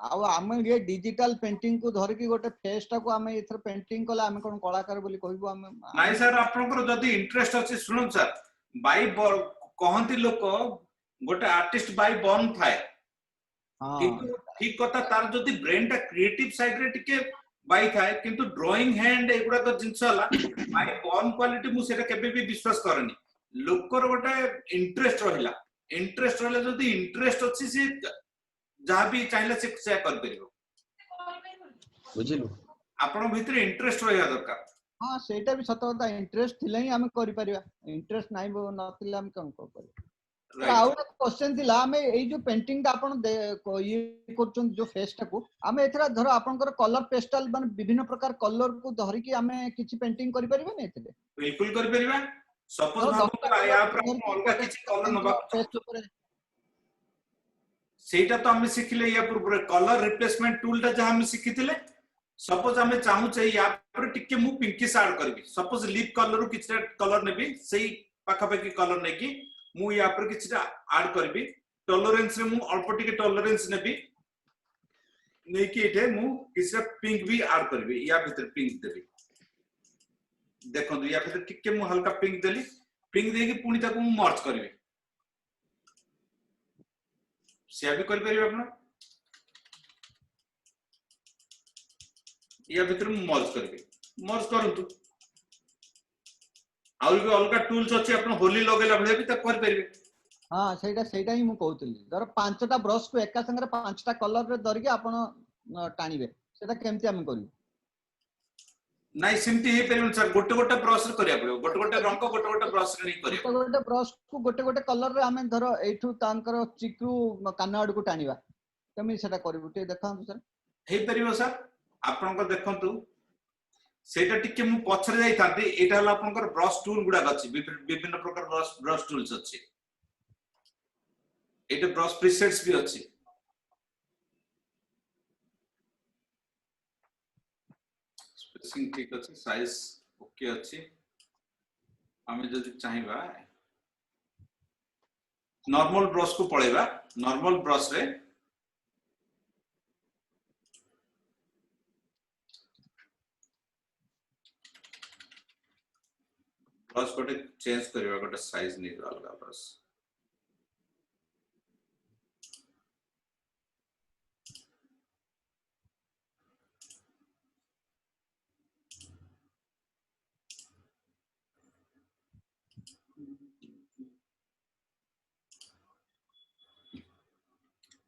S4: ଆଉ ଆମେ ये डिजिटल पेंटिंग को धरिकी गोटे फेस टाको आमे एथर पेंटिंग कला आमे कोन कलाकार बोली कहबो आमे
S2: ନାଇଁ ସାର୍ ଆପଣଙ୍କର ଯଦି ଇଣ୍ଟରେଷ୍ଟ ଅଛି ଶୁଣନ୍ତୁ ସାର୍ ବାଇ କହନ୍ତି ଲୋକ ଗୋଟେ ଆର୍ଟିଷ୍ଟ ବାଇ ବର୍ନ ଥାଏ କିନ୍ତୁ ଠିକ କଥା ତାର ଯଦି ବ୍ରେନ ଟା କ୍ରିଏଟିଭ ସାଇଡ ରେ ଟିକେ ବାଇ ଥାଏ କିନ୍ତୁ ଡ୍ରଇଂ ହ୍ୟାଣ୍ଡ ଏଗୁଡାକ ଜିନିଷ ହେଲା ବାଇ ବର୍ନ କ୍ୱାଲିଟି ମୁଁ ସେଟା କେବେ ବି ବିଶ୍ୱାସ କରେନି ଲୋକର ଗୋଟେ ଇଣ୍ଟରେଷ୍ଟ ରହିଲେ ଯଦି ଇଣ୍ଟରେଷ୍ଟ ଅଛି ସେ ଯାହା ବି ଚାହିଁଲେ ସେ ସେୟା କରିପାରିବ
S1: ବୁଝିଲୁ
S2: ଆପଣଙ୍କ ଭିତରେ ଇଣ୍ଟରେଷ୍ଟ ରହିବା ଦରକାର।
S4: हाँ सेटा भी सत कथा इंटरेस्ट थिले ही आमे करि परिबा इंटरेस्ट नाही नथिले हम कम कर आउ एक क्वेश्चन थिला हमें एई जो पेंटिंग ता आपण ये करचन जो फेस टा को हमें एथरा धरो आपनकर कलर पेस्टल माने विभिन्न प्रकार कलर को धरि कि हमें किछि पेंटिंग करि परिबा नै थिले
S2: बिल्कुल करि परिबा सपोज भाबंतु या पर अलगा किछि कलर नबा सेटा तो हम सिखले या पूर्व कलर रिप्लेसमेंट टूल ता जहा हम सिखिथिले सपोज हमें चाहू चाहिए या पर टिके मु पिंकिश ऐड करबी सपोज लीफ कलर रु किछटा कलर नेबी सेही पाखा पाखी कलर नेकी मु या पर किछटा ऐड करबी टॉलरेंस रे मु अल्प टिके टॉलरेंस नेबी नेकी एठे मु किछटा पिंक भी ऐड करबी या भीतर पिंक देबी देखो या भीतर टिके मु हल्का पिंक देली पिंक देकी पुनी ताको मु मर्ज करबी से भी कर परिबा आपण या भीतर मर्ज करबे मर्ज करंतु आउ भी अलगा टूल्स अछि आपण होली लगेला भले भी त कर परिबे
S4: हां सेटा ही मु कहउतली धर पांचटा ब्रश को एका संगे पांचटा कलर रे धर के आपण टाणीबे सेटा केमति हम करियो
S2: नाही सिमती हे परिबन सर गोटे गोटे ब्रश रे करिया पड़ो गोटे रंग गोटे ब्रश रे नहीं करिया
S4: गोटे ब्रश को गोटे कलर रे हमें धर एठू तांकर चिकरू कानाड को टाणीबा केमि सेटा करिवु ते देखांतु सर
S2: हे परिबो सर आपन को देखंतु सेटा टिके मु पछरे जाई थांती एटा हला आपन को ब्रश टूल गुडा अछि विभिन्न प्रकार ब्रश टूल्स अछि एटा ब्रश प्रीसेट्स भी अछि स्पेसिंग ठीक अछि साइज ओके अछि हमें जदि चाहिबा नॉर्मल ब्रश को पळेबा नॉर्मल ब्रश रे ब्रश गोटे चेंज करबा गोटे साइज नै अलगा ब्रश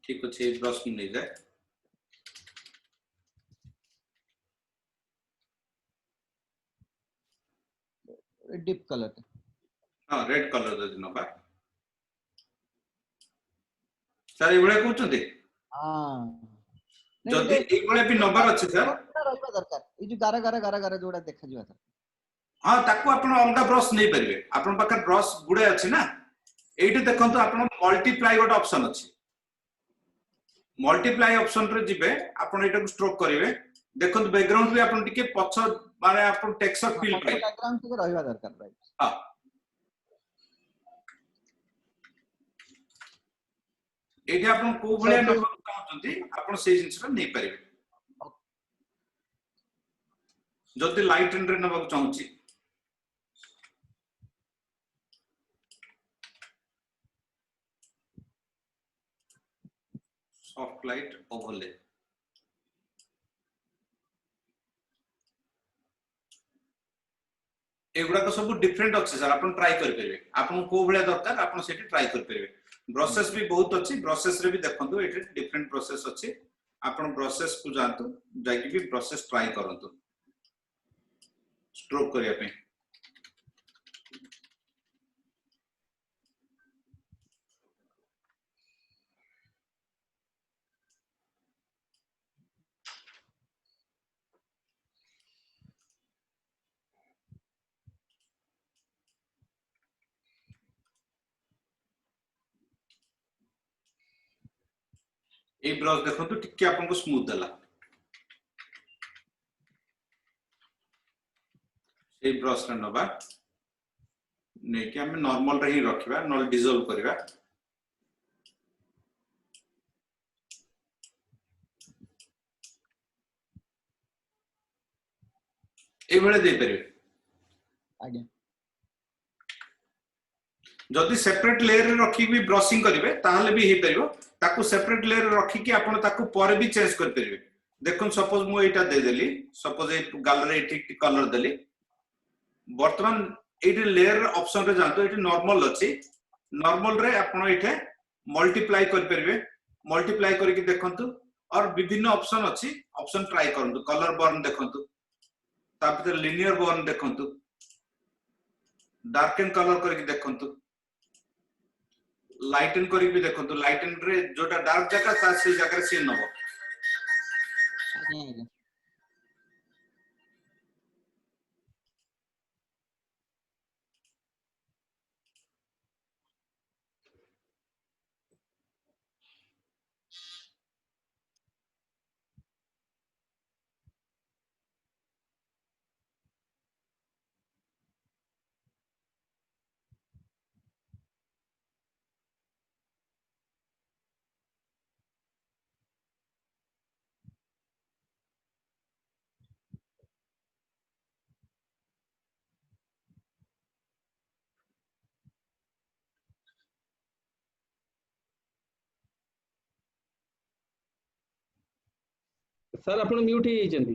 S2: ठीक अच्छे ब्रश में नहीं जाए
S4: डिप कलर
S2: हां रेड कलर जदि नबा सर ए बळे कहउछते
S4: हां
S2: जदि ए बळे भी नंबर अछि सर
S4: रहबा दरकार ई जो गारा जोडा देखा जिवा सर
S2: हां ताको आपण अलगा ब्रश नहीं परिबे आपण पाकर ब्रश गुडे अछि ना एठी देखंतु आपण मल्टीप्लाई गोट ऑप्शन अछि मल्टीप्लाई ऑप्शन रे जिबे आपण एटा को स्ट्रोक करिवे देखंतु बैकग्राउंड भी आपण टिके पछ माने आपण टेक्सचर फील पाइ
S4: बैकग्राउंड टिके रहबा दरकार राइट
S2: हां एठी आपण को भले नंबर चाहउछंती आपण से जिंसरा नहीं परिबे जदि लाइट एंड रे नबा चाहउची सॉफ्ट लाइट ओवरले एगुडा तो सब डिफरेंट अछि सर आपण ट्राई कर परिबे आपण को भले दरकार आपण सेठी ट्राई कर परिबे प्रोसेस भी बहुत अछि प्रोसेस रे भी देखंतु एठी डिफरेंट प्रोसेस अछि आपण प्रोसेस को जानतु जाकी भी प्रोसेस ट्राई करंतु स्ट्रोक करिया पे ए ब्रश देखंतु टिके आपन को स्मूथ देला ए ब्रश रे नबा नै कि हम नॉर्मल रे ही रखिबा नॉल डिसॉल्व करिबा ए बेले दे परिबे
S4: आगे
S2: जदि सेपरेट लेयर रे रखी भी ब्रशिंग करिवे ताहले भी हे परिबो ताकू सेपरेट लेयर रे रखी कि आपण ताकू पर भी चेंज कर परिबे देखन सपोज मु एटा दे देली सपोज ए गैलरी ठीक कलर देली वर्तमान एटे लेयर ऑप्शन रे जानतो एटे नॉर्मल अछि नॉर्मल रे आपण एटे मल्टीप्लाई कर परिबे मल्टीप्लाई करके देखंतु और विभिन्न ऑप्शन अछि ऑप्शन ट्राई करंतु कलर बर्न देखंतु तापर लिनियर बर्न देखंतु डार्कन कलर करके देखंतु लाइटन करके भी देखंतु लाइटन रे जोटा डार्क जगह ता से जगह से नबो
S4: आगे
S1: सर आपण म्यूट ही जंदी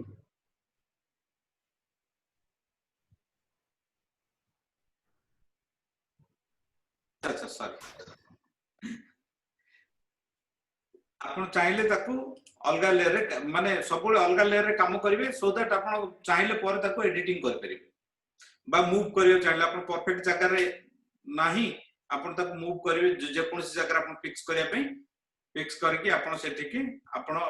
S2: अच्छा सॉरी आपण चाहिले ताकू अलगा लेयर रे माने सबले अलगा लेयर रे काम करिवे सो दैट आपण चाहिले पर ताकू एडिटिंग कर परिबे बा मूव करियो चाहिले आपण परफेक्ट जगह रे नाही आपण ताकू मूव करिवे जे कोनसी जगह आपण फिक्स करिया पे फिक्स करके आपण सेठी की आपण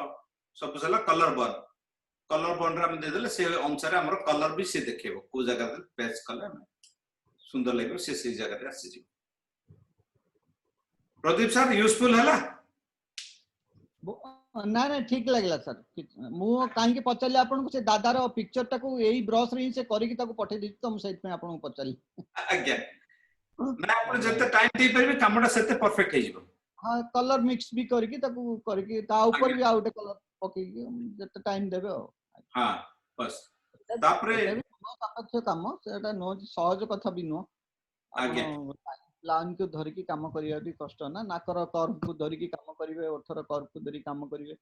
S2: सब सला कलर बर्न रे हम दे देले से अनुसार हमर कलर भी से देखेबो को जगह रे पेज कलर सुंदर लागो से जगह रे आसी जी प्रदीप सर यूजफुल हला
S4: ना ना ठीक लागला सर मु काहे के पचले आपन को से दादार पिक्चर टाको एई ब्रश रे से करी कि ताको पठे दी तो हम सहित में आपन को पचली
S2: आज्ञा ना आपन जते टाइम दे परबे कामडा सेते परफेक्ट हे जिवो
S4: हां कलर मिक्स भी करी कि ताको करी कि ता ऊपर भी आउट कलर पकी जते टाइम देबे
S2: हां बस तापरे
S4: सापेक्ष काम सेटा नो सहज कथा भी नो
S2: आज्ञा
S4: प्लान को धरि की काम करिया भी कष्ट ना नाकर कर्व को धरि की काम करिवे अर्थर कर्व को धरि काम करिवे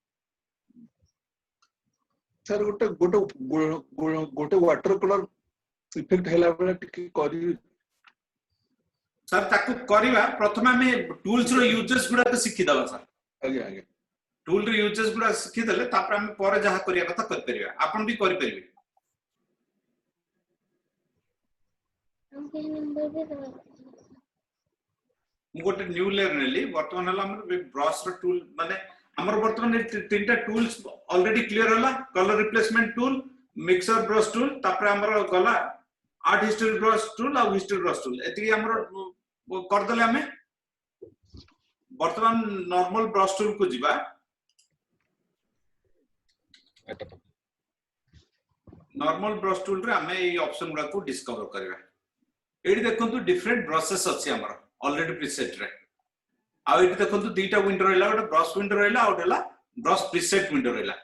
S6: सर गोटे वाटर कलर इफेक्ट हैला बला टिके करी
S2: सर ताकू करिवा प्रथम हमें टूल्स रो यूजेस गुडा तो सिखि दबा सर
S6: आगे
S2: टूल रो यूजेस गुडा सिखि देले तापर हम पर जहा करिया कथा कर परिबा आपन भी करि परिबे गोटे न्यू लेयर नेली वर्तमान हला हमर ब्रश रो टूल माने हमर वर्तमान तीनटा टूल्स ऑलरेडी क्लियर हला colour replacement tool mixer brush tool तापर हमर गला आर्ट हिस्ट्री ब्रश टूल आ हिस्ट्री ब्रश टूल एति हमर कर दले हमें वर्तमान नॉर्मल ब्रश टूल को जिबा नॉर्मल ब्रश टूल रे हमें ए ऑप्शन गुडा को डिस्कवर करबा एडी देखंतु डिफरेंट ब्रशेस अछि हमर ऑलरेडी प्रीसेट रे आ एटी देखंतु दीटा विंडो रहला गोटे ब्रश विंडो रहला और रहला ब्रश प्रीसेट विंडो रहला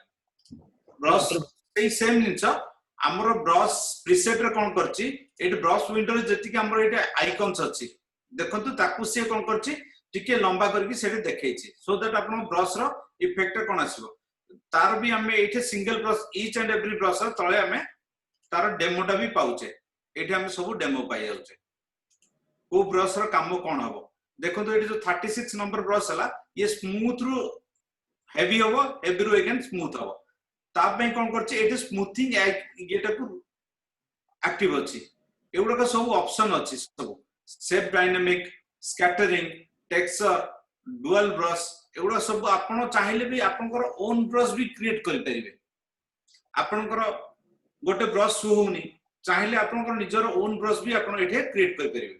S2: ब्रश सेही सेम निच हमरो ब्रश प्रीसेट रे कोन करछि एटी ब्रश विंडो रे जति कि हमरो एटी आइकन्स अछि देखंतु ताकू से कोन करछि टिके लंबा करके सेठी देखैछि सो दैट आपन ब्रश रो इफेक्ट कोन आसीबो तार भी हमें एठी single brush each and every brush तळे हमें तार डेमोटा भी पाउचे एठी हम सब डेमो पाई जाउचे को ब्रश रो काम कोन हबो देखो तो ये जो 36 नंबर ब्रश हला ये स्मूथ रु हेवी हबो हेवी रु अगेन स्मूथ हबो ताप में कोन करछि एटी स्मूथिंग एटा को एक्टिव अछि एगुडा का सब ऑप्शन अछि सब shape dynamic scattering texture dual brush एगुडा सब आपण चाहिले भी आपनकर ओन ब्रश भी क्रिएट करि परिबे आपनकर गोटे ब्रश सु होनी चाहिले आपनकर निजर ओन ब्रश भी आपण एठे क्रिएट करि परिबे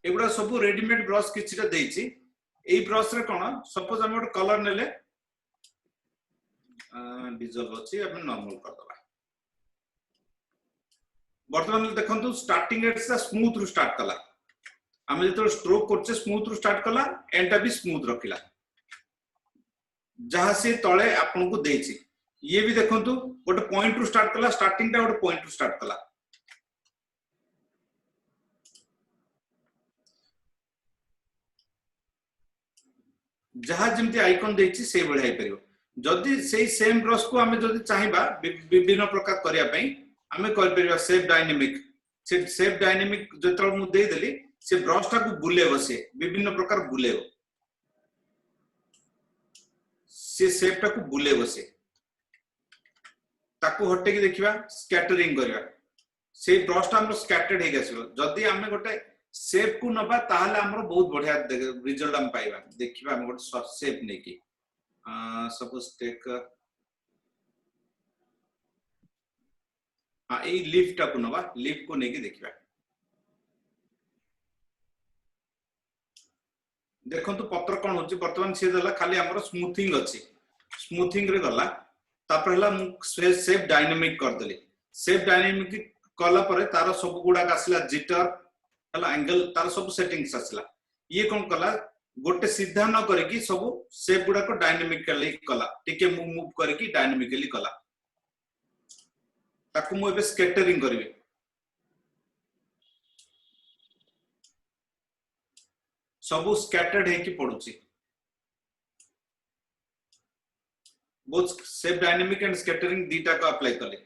S2: एगुडा सब रेडीमेड ब्रश किछिटा देछि एई ब्रश रे कोन सपोज हम गोटे कलर नेले डिजॉल्व अछि हम नॉर्मल कर दबा वर्तमान देखंतु स्टार्टिंग रेट से स्मूथ रु स्टार्ट कला हम जतो स्ट्रोक करछे स्मूथ रु स्टार्ट कला एंडा भी स्मूथ रखिला जहां से तळे आपन को देछि ये भी देखंतु गोटे पॉइंट रु स्टार्ट कला स्टार्टिंग टा गोटे पॉइंट रु स्टार्ट कला जहां जेमती आइकन देछि से बढाई परियो जदि सेही सेम ब्रश को हमें जदि चाहिबा विभिन्न प्रकार करिया पई हमें कर परियो शेप डायनामिक जतल मु दे देली से ब्रश टा को बुलेबो से विभिन्न प्रकार बुलेबो से शेप टा को बुलेबो से ताको हटे की देखिबा स्कैटरिंग करिया से ब्रश टा हमर स्कैटर्ड हे गसिबो जदि हमें गोटे शेप को नबा ताहले हमर बहुत बढ़िया रिजल्ट हम पाइबा देखिबा हम गोटे शॉर्ट शेप नै की सपोज टेक ए लीफ टा को नबा लीफ को नै की देखिबा देखंतु पत्र कोन होची वर्तमान से देला खाली हमर स्मूथिंग अछि स्मूथिंग रे गला तापर हला शेप डायनामिक कर देली शेप डायनामिक कला परे तार सब गुडा आसला जिटर हला एंगल तार सब सेटिंग्स आसला ये कोन कला गोटे सीधा न करके सब शेप गुडा को डायनामिकली कला टिके मूव करके डायनामिकली कला ताकू मु एबे स्कैटरिंग करबे सब स्कैटर्ड है कि पडुची both shape dynamic and scattering दीटा को अप्लाई कले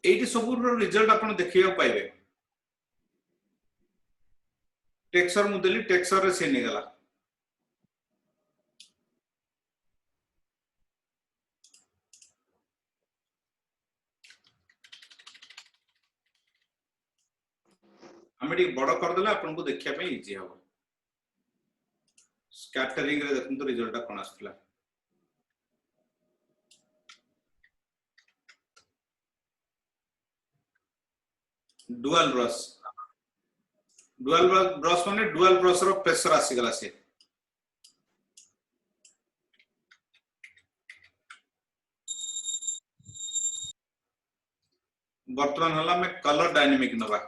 S2: एटी सब रिजल्ट आपण देखियो पाइबे टेक्सचर मुदली टेक्सचर रे से निगला हमें ठीक बड़ कर देला आपन को देखिया पे इजी हो स्कैटरिंग रे देखन तो रिजल्ट कोन आस्थिला डुअल ब्रश माने डुअल ब्रश रो प्रेशर आसी गला से वर्तमान हला में कलर डायनामिक नबा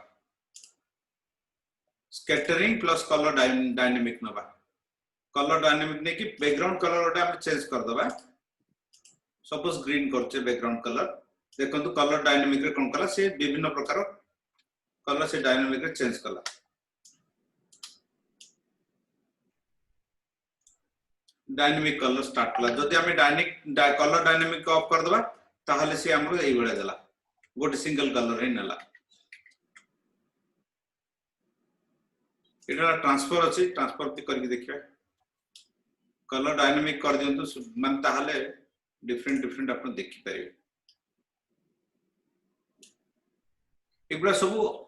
S2: स्कैटरिंग प्लस कलर डायनामिक नबा कलर डायनामिक ने कि बैकग्राउंड कलर ओटा हम चेंज कर दबा सपोज ग्रीन करचे बैकग्राउंड कलर देखंतु कलर डायनामिक रे कोन कला से विभिन्न प्रकार कलर से डायनामिक रे चेंज कला डायनामिक कलर स्टार्ट कला जदि हमें कलर डायनामिक ऑफ कर दबा ताहले से हमरो एई बळे देला गोटे सिंगल कलर रे नला एटा ट्रांसफर अछि ट्रांसफर भी करके देखिबा कलर डायनामिक कर दियंतु मान ताहले डिफरेंट अपन देखि परिबे एगुडा सब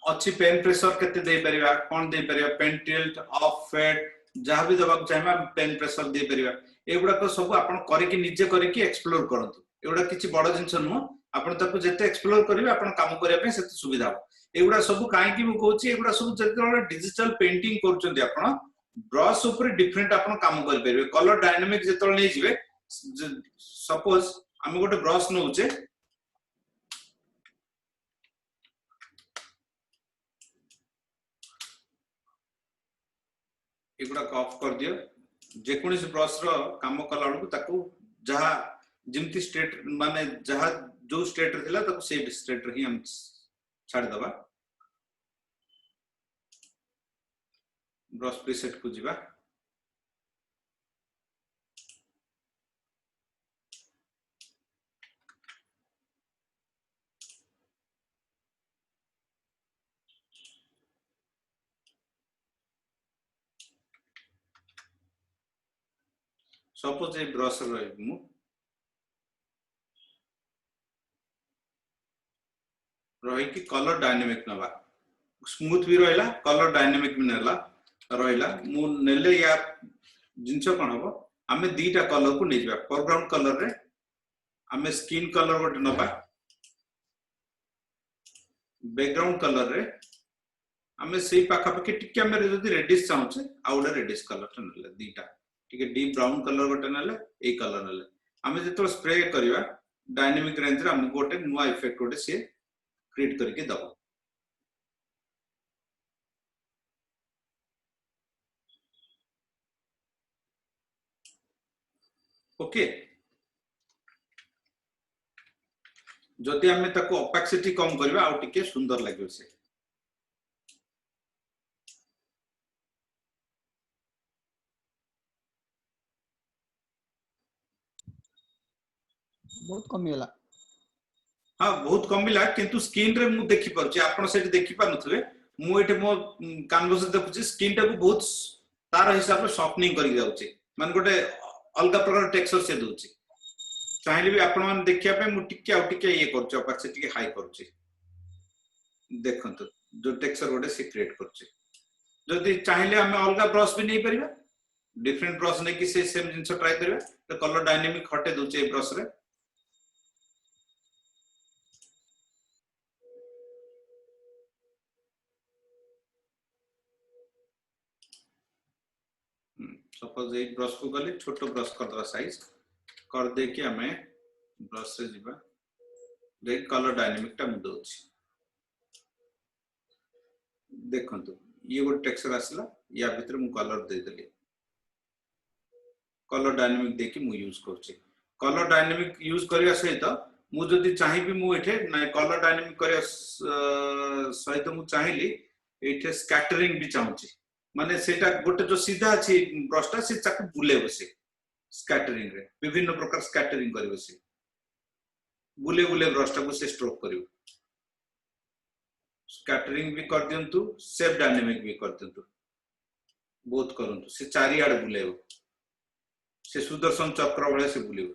S2: अच्छी पेन प्रेशर केते दे परिबा कोन दे परिबा पेन टिल्ट ऑफ फेड जहां भी दबाक चाहबा पेन प्रेशर दे परिबा एगुडा को सब अपन करके निजे करके एक्सप्लोर करंतु एगुडा किछि बड़ जिंस नु अपन ताको जेते एक्सप्लोर करिवे अपन काम करिया पे सेते सुविधा हो एगुडा सब काहे कि मु कहूची एगुडा सब जेते डिजिटल पेंटिंग करचंती अपन ब्रश ऊपर डिफरेंट अपन काम कर परिबे कलर डायनामिक जेतल नै जिवे सपोज हम गोटे ब्रश नउचे एगुडा ऑफ कर दियो जेकोनिस ब्रश रो काम कला को ताको जहा जिमती स्टेट माने जहा जो स्टेट रे थिला ताको सेम स्टेट रे ही हम छाड़ दबा ब्रश प्रीसेट को जिबा सपोज ए ब्रश रे मु रही कि कलर डायनामिक नबा स्मूथ भी रहला कलर डायनामिक भी नेला रहला मु नेले या जिंसो कोन हबो हमें दीटा कलर को नेजबा फोरग्राउंड कलर रे हमें स्किन कलर गोटे नबा बैकग्राउंड कलर रे आमे सेही पाखा पाखी टिके आमे जदी रेडिश चाहूचे आउडा रेडिश कलर टा नले दीटा टिके डीप ब्राउन कलर गोटे नले ए कलर नले आमे जेतो स्प्रे करिवा डायनामिक रेंज रे हम गोटे नुवा इफेक्ट गोटे से क्रिएट करके दबो ओके जदि आमे ताको ओपेसिटी कम करबा आ टिके सुंदर लागियो से
S4: बहुत कमी होला
S2: हाँ बहुत कमिला किंतु स्क्रीन रे मु देखि परछि आपण सेठी देखि पानुथले मु एठे मो कैनवस देखुछि स्क्रीन टा को बहुत तार हिसाब से सॉफ्टनिंग करि जाउछि मान गोटे अलगा प्रकार टेक्सचर से दोछि चाहिले भी आपण मान देखिया पे मु टिके आ टिके ये करछि ओपेसिटी हाई करछि देखंतु जो टेक्सचर गोटे से क्रिएट करछि जदि चाहिले हम अलगा ब्रश भी नहीं परिबा डिफरेंट ब्रश नै कि से सेम जिंस ट्राई करबा तो कलर डायनामिक हटे दोछि ए ब्रश रे सपोज एक ब्रश को गले छोटो ब्रश कर दवा साइज कर दे के हमें ब्रश से जीवा देख कलर डायनामिक टा मुदो अछि देखंतु ये गो टेक्सचर आसला या भीतर मु कलर दे देली कलर डायनामिक देखि मु यूज करछि कलर डायनामिक यूज करिया सहित मु जदी चाहि भी मु एठे ना कलर डायनामिक करिया सहित मु चाहिली एठे स्कैटरिंग भी चाहूछि माने सेटा गोटे जो सीधा अछि ब्रशटा से चाकू बुले बसे स्कैटरिंग रे विभिन्न प्रकार स्कैटरिंग करिवो से बुले बुले ब्रशटा को से स्ट्रोक करिवो स्कैटरिंग भी कर दियंतु शेप डायनामिक भी कर दियंतु बहुत करंतु से चारि आड़ बुलेबो से सुदर्शन चक्र वाले से बुलेबो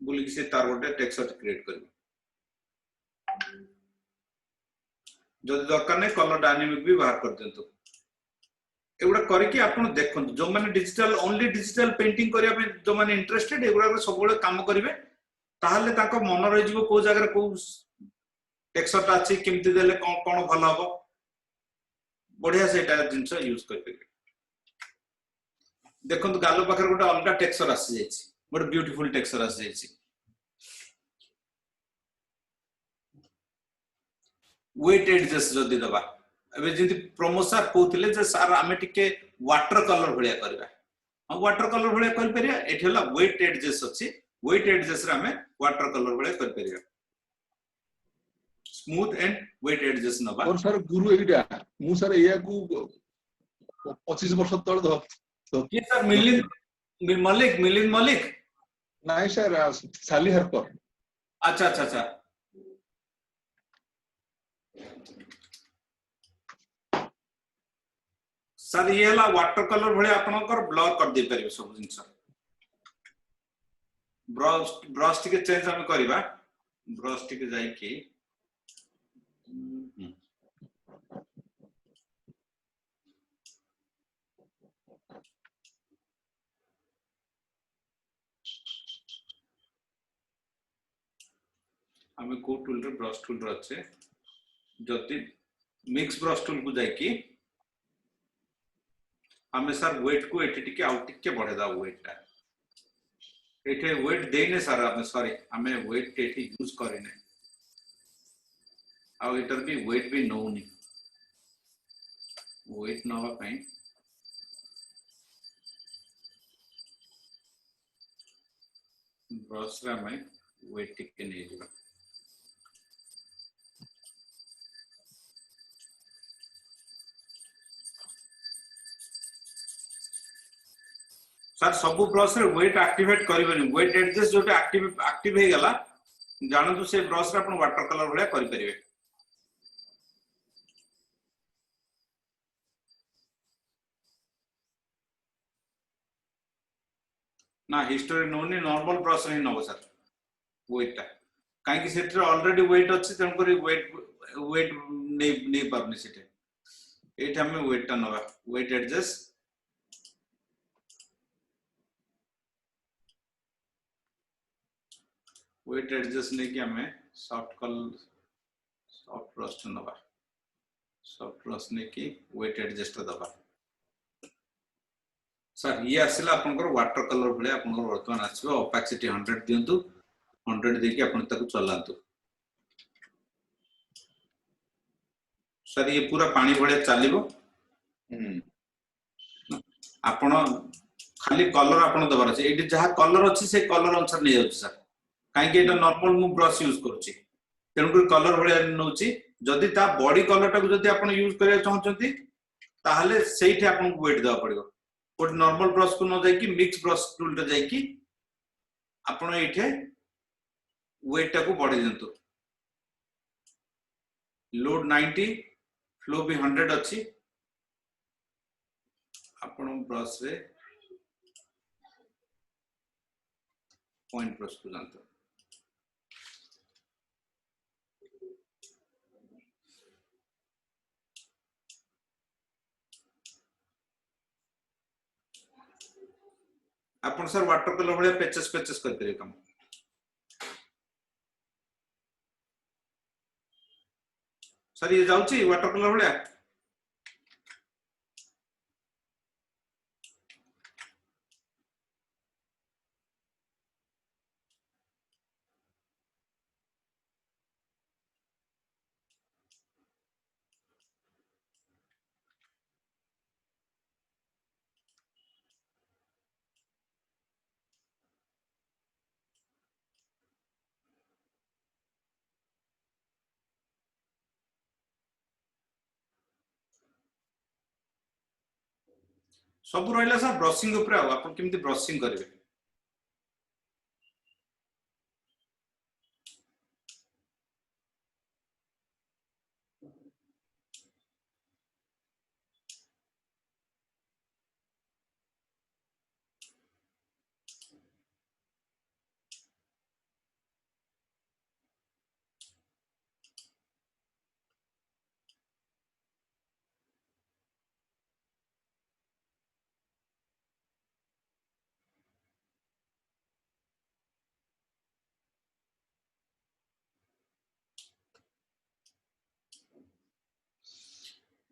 S2: बुली से तार गोटे टेक्सचर क्रिएट करिवो जदि दरकार नै कलर डायनामिक भी बाहर कर दियंतु एगुडा करके आपण देखंतु जो माने डिजिटल ओनली डिजिटल पेंटिंग करिया पे जो माने इंटरेस्टेड एगुडा सब बेले काम करिवे ताहले ताको मन रहि जिवो को जगह को टेक्सचर ता अछि केमति देले कोन कोन भलो हबो बढ़िया सेटा जिंस यूज कर पे देखंतु गालो पाखर गोटे अलगा टेक्सचर आसी जायछि गोटे ब्यूटीफुल टेक्सचर आसी जायछि वेट एडजस्ट जदी दबा अबे जिंति प्रमोसर कहउतिले जे सर आमे टिके वाटर कलर भलिया करबा हम वाटर कलर भलिया कर परिया एठी होला वेट एडजस्ट अछि वेट एडजस्ट रे आमे वाटर कलर भलिया कर परिया स्मूथ एंड वेट एडजस्ट नबा
S6: और सर गुरु एटा मु सर एया को 25 वर्ष तळ द
S2: ये सर मिलिंद मलिक
S6: नाही सर साली हरपर
S2: अच्छा अच्छा अच्छा सर ये हला वाटर कलर भले आपनकर ब्लर कर दे परिबे सब जिंस ब्रश टिके चेंज हम करबा ब्रश टिके जाई कि हमें को टूल रे ब्रश टूल रे अच्छे जति मिक्स ब्रश टूल को जाई कि हमें सर वेट को एठी टिके आउट टिके बढ़े दा वेट टा एठे वेट देने सर हमें सॉरी हमें वेट एठी यूज करिने आ एटर भी वेट भी नोनी वेट नवा पई ब्रश रे हमें वेट टिके नै दिबा सर सब ब्रश रे वेट एक्टिवेट करिवनी वेट एडजस्ट जोटे एक्टिव हे गला जानतु से ब्रश रे अपन वाटर कलर भलिया करि परिबे ना हिस्टोरी नोनी नॉर्मल ब्रश रे नबो सर वेट टा काई कि सेटर ऑलरेडी वेट अछि तन करी वेट नै परनी सेटे एटा हम वेट टा नबा वेट एडजस्ट वेट एडजस्ट नहीं कि हमें सॉफ्ट कलर सॉफ्ट ब्रश नबा सॉफ्ट ब्रश ने की वेट एडजस्ट दबा सर ये आसिला आपनकर वाटर कलर भले आपनकर वर्तमान आछबो ओपेसिटी 100 दियंतु 100 देकी आपन ताको चलांतु सर ये पूरा पानी भले चलिबो आपण खाली कलर आपण दबार अछि एटी जहा कलर अछि से कलर अनुसार नै जाउछि सर काहे कि एटा नॉर्मल मु ब्रश यूज करछि तेणुकर कलर भले नउछि जदि ता बॉडी कलर टाको जदि आपण यूज करिया चाहछंती ताहले सेठी आपण को वेट देबा पड़िबो कोट नॉर्मल ब्रश को न जाय कि मिक्स ब्रश टूल रे जाय कि आपण एठे वेट टाको बढ़े दंतु लोड 90 फ्लो भी 100 अछि आपण ब्रश रे पॉइंट ब्रश को जानतो आपण सर वाटर कलर भले पेचेस कर करे काम सर ये जाउची वाटर कलर भले सब रहिला सर ब्रशिंग ऊपर आपण केमती ब्रशिंग करिवे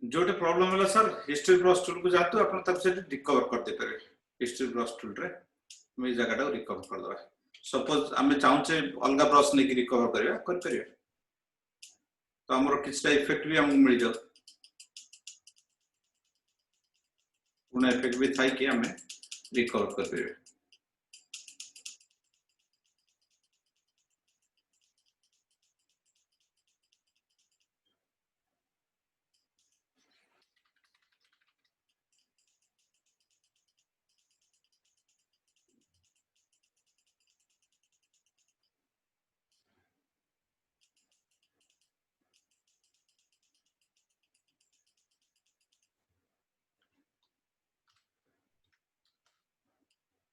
S2: जोटे प्रॉब्लम होला सर हिस्ट्री ब्रश टूल को जातु आपण तब से रिकवर कर दे पारे हिस्ट्री ब्रश टूल रे मे जगह रिकवर कर दबा सपोज आमे चाहूचे अलगा ब्रश ने की रिकवर करिया कर परिया तो हमरो किछटा इफेक्ट भी हम मिल जाउ पुना इफेक्ट भी थाई कि हमें रिकवर कर परिया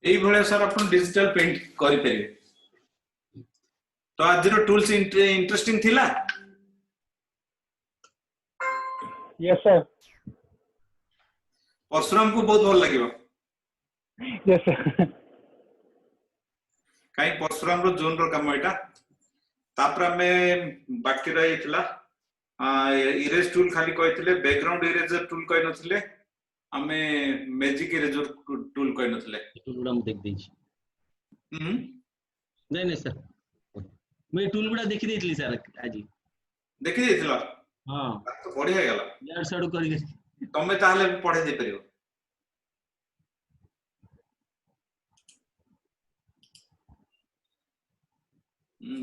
S2: एई भले सर अपन डिजिटल पेंट करि परिबे तो आज रो टूल्स इंटरेस्टिंग थिला
S5: यस सर
S2: परशुराम को बहुत भल लागिबो
S5: यस सर
S2: काई परशुराम रो जोन रो काम एटा तापर में बाकी रही थिला इरेज टूल खाली कहथिले बैकग्राउंड इरेजर टूल कहि नथिले हमें मैजिक इरेजर टूल कहि नथिले
S1: टूल गुडा देख देछि नहीं सर मैं टूल गुडा देखि देइतली सर आज
S2: देखि देइतला
S1: हां
S2: तो बढ़िया गेला
S1: यार साडू करि
S2: तमे ताहले पढे दे परियो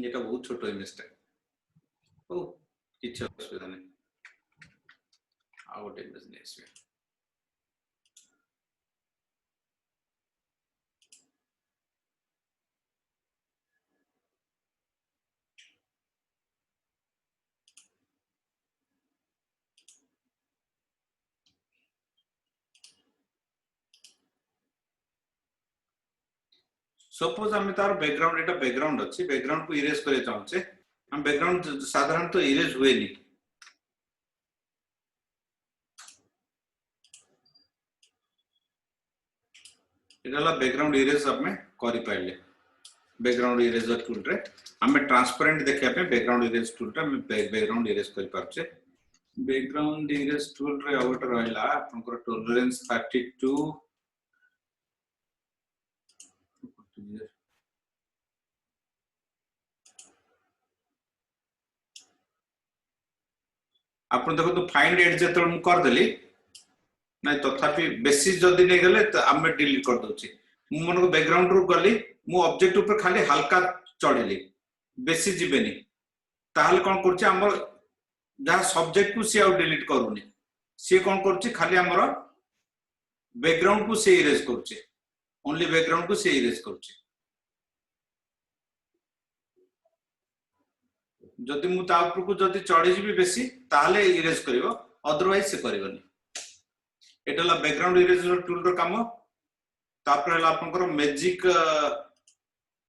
S2: এটা बहुत छोटो इमेज है ओ किछ असुविधा नहीं आउट इमेज नहीं इसमें सपोज हम तार बैकग्राउंड एटा बैकग्राउंड अछि बैकग्राउंड को इरेज करे चाहछे हम बैकग्राउंड साधारणतः इरेज हुए नहीं एटाला बैकग्राउंड इरेज अब में करि पाइले बैकग्राउंड इरेजर टूल रे हमें ट्रांसपेरेंट देखिया पे बैकग्राउंड इरेज टूल रे बैकग्राउंड इरेज कर पारछे बैकग्राउंड इरेज टूल रे आउट रहला आपनकर टॉलरेंस 32 आपन देखो तो फाइंड एड जेतल मु कर देली नै तथापि बेसिस जदी नै गेले त हमें डिलीट कर दोछि मु मन को बैकग्राउंड रो गली मु ऑब्जेक्ट ऊपर खाली हल्का चढ़ेली बेसिस जिबेनी ताहले कोन करछि हमर जहाँ सब्जेक्ट को सी आउ डिलीट करूनी सी कोन करछि खाली हमर बैकग्राउंड को से इरेज करछि ओनली बैकग्राउंड को से इरेज करछि जदि मु ता ऊपर को जदि चढ़ी जिबी बेसी ताहले इरेज करिवो अदरवाइज से करिवनी एटला बैकग्राउंड इरेजर टूल रो काम तापर हला आपनकर मैजिक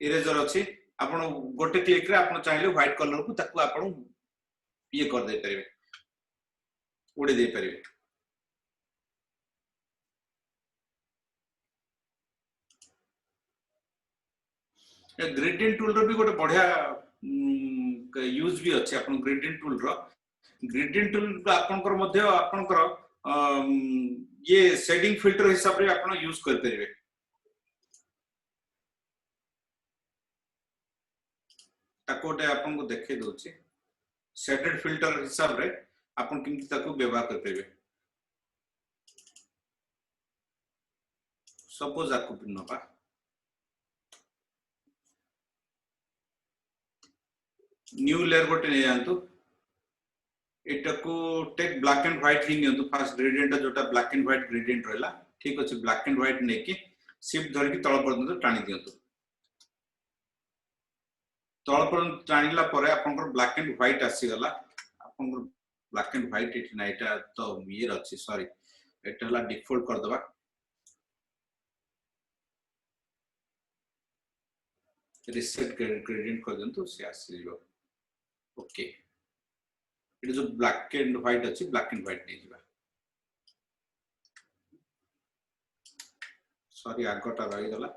S2: इरेजर अछि आपण गोटे क्लिक रे आपण चाहिले व्हाइट कलर को ताकू आपण ये कर दे परिबे उड़ी दे परिबे ए ग्रेडियंट टूल रो भी गोटे बढ़िया यूज भी अछि आपण ग्रेडियंट टूल रो ग्रेडियंट टूल आपनकर मध्ये आपनकर ये शेडिंग फिल्टर हिसाब रे आपण यूज कर परिबे ताकोटे आपन को देखे दोछि शेडेड फिल्टर हिसाब रे आपन किमति ताको व्यवहार कर परिबे सपोज आपको नबा न्यू लेयर गोटे नै जानतु एटा को टेक ब्लैक एंड व्हाइट ही नियंतु फास्ट ग्रेडियंट जोटा ब्लैक एंड व्हाइट ग्रेडियंट रहला ठीक अछि ब्लैक एंड व्हाइट नै कि शिफ्ट धर की तळ पर्यंत टाणी दियंतु तळ पर्यंत टाणीला परे आपनकर ब्लैक एंड व्हाइट आसी गला आपनकर ब्लैक एंड व्हाइट इट ना एटा तो ये अछि सॉरी एटा ला डिफॉल्ट कर दबा रिसेट ग्रेडियंट कर दंतु से आसी जिवो ओके इट जो ब्लैक एंड व्हाइट अछि ब्लैक एंड व्हाइट नै जिबा सॉरी आगटा रही गला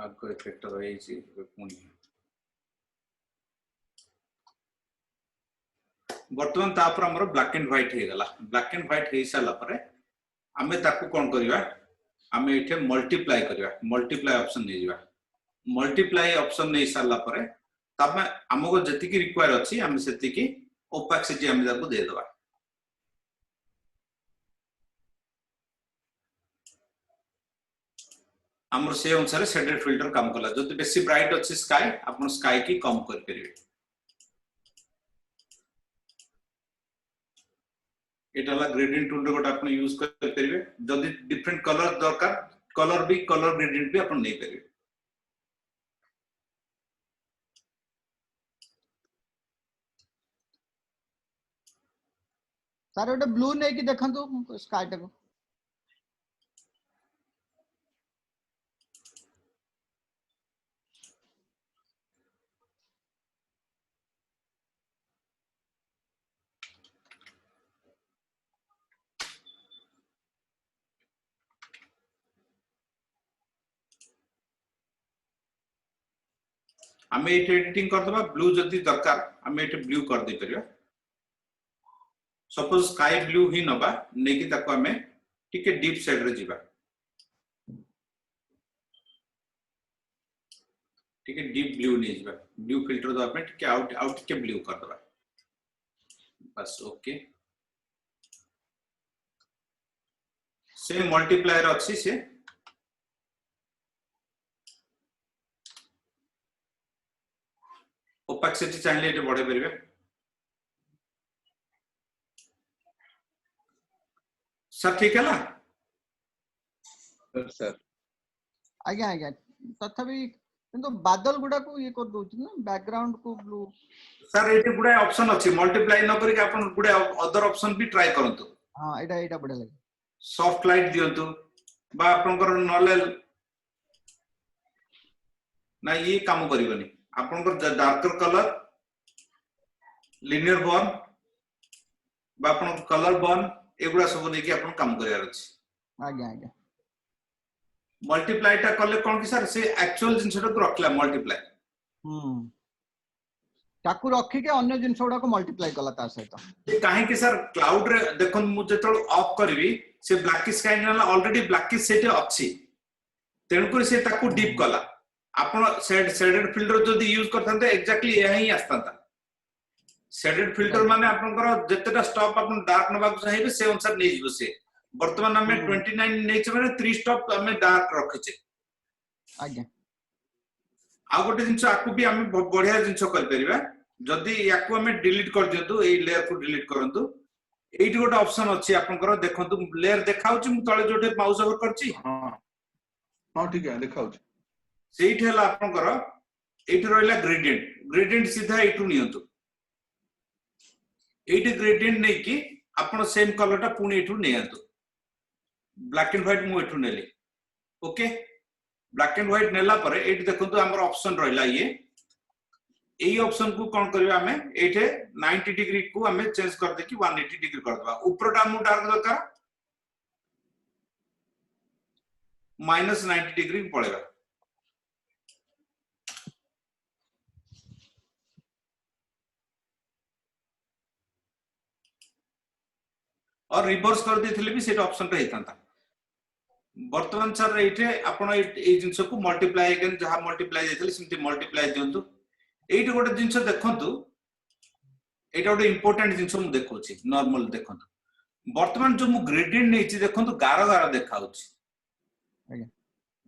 S2: आगो इफेक्ट रही छी पुनी वर्तमान तापर हमर ब्लैक एंड व्हाइट हे गला ब्लैक एंड व्हाइट हे साला परे हमें ताकू कोन करिवा हमें एठे मल्टीप्लाई करिवा मल्टीप्लाई ऑप्शन नै जिवा मल्टीप्लाई ऑप्शन नै साला परे तब हमको जति की रिक्वायर अछि हम सेति की ओपेसिटी हम ताकू दे दबा हमर से अनुसार शेडेड फिल्टर काम कला जति बेसी ब्राइट अछि स्काई अपन स्काई की कम कर परिबे एटाला ग्रेडियंट टूल गोटा अपन यूज कर परिबे जदी डिफरेंट कलर दरकार कलर भी कलर ग्रेडियंट भी अपन नै परिबे
S4: सर ओटे ब्लू नै कि देखंतु स्काई टाको
S2: हमें एटे एडिटिंग कर दबा ब्लू जदी दरकार हमें एटे ब्लू कर दे परिबा सपोज स्काई ब्लू ही नबा नै कि ताको हमें ठीक है डीप शेड रे जिबा ठीक है डीप ब्लू नै जिबा ब्लू फिल्टर दो आपने ठीक है आउट के ब्लू कर दबा बस ओके से मल्टीप्लायर अछि से ओपेसिटी चाहिए एटे बढ़े परिबे सब ठीक है ना
S6: सर
S4: आज्ञा आज्ञा तथापि किंतु बादल गुडा को ये कर दोछ ना बैकग्राउंड को ब्लू
S2: सर एटे गुडा ऑप्शन अछि मल्टीप्लाई न करी के अपन गुडा अदर ऑप्शन भी ट्राई करंतु
S4: हां एटा बढ़िया लागे
S2: सॉफ्ट लाइट दियंतु बा आपनकर नले ना ये काम करिवनी आपनकर डार्कर कलर लिनियर बर्न बा आपन कलर बर्न एगुडा सब नै कि आपन काम करियार अछि
S4: आज्ञा आज्ञा
S2: मल्टीप्लाई टा कले कोन कि सर से एक्चुअल जिंसटा को रखला मल्टीप्लाई
S4: ताकू रखी के अन्य जिंस गुडा को मल्टीप्लाई कला ता सहित
S2: काहे कि सर क्लाउड रे देखन मु जेतल ऑफ करबी से ब्लैक स्काई नाला ऑलरेडी ब्लैक सेट अछि तेन को से ताकू डीप कला आपण शेडेड फिल्टर जदी यूज करथांते एक्जेक्टली यही आस्तांता शेडेड फिल्टर माने आपनकर जेतेटा स्टॉप आपन डार्क नबा चाहिबे से अनुसार नै जिवो से वर्तमान हमें 29 नेच माने 3 स्टॉप हमें डार्क रखछे
S4: आज्ञा
S2: आ गोटे जिंस आकु भी हमें बढ़िया जिंस कर परिबा जदी याकु हमें डिलीट कर दियंतु ए लेयर को डिलीट करंतु एठी गोटे ऑप्शन अछि आपनकर देखंतु लेयर देखाउची मु तळे जोटे माउस ओवर करची
S6: हां हां ठीक है देखाउची
S2: सेठी हला आपनकर एठी रहला ग्रेडियंट सीधा एठु नियंतु एठी ग्रेडियंट नै कि आपण सेम कलर टा पुनी एठु नेयंतु ब्लैक एंड व्हाइट मु एठु नेली ओके ब्लैक एंड व्हाइट नेला परे एठी देखंतु हमर ऑप्शन रहला ये एई ऑप्शन को कोन करबा हमें एठे 90 डिग्री को हमें चेंज कर दे कि 180 डिग्री कर दबा ऊपरटा मु डार्क दरकार -90 डिग्री पळेगा और रिवर्स कर देथिले भी सेट ऑप्शन रे हेतांता वर्तमान सर एठे आपण ए जिंस को मल्टीप्लाई अगेन जहां मल्टीप्लाई देथिले सिमती मल्टीप्लाई दियंतु एठी गोटे जिंस देखंतु एटा गोटे इंपोर्टेंट जिंस मु देखौछि नॉर्मल देखंतु वर्तमान जो मु ग्रेडियंट नेछि देखंतु गारो गारो देखाउछि
S4: आज्ञा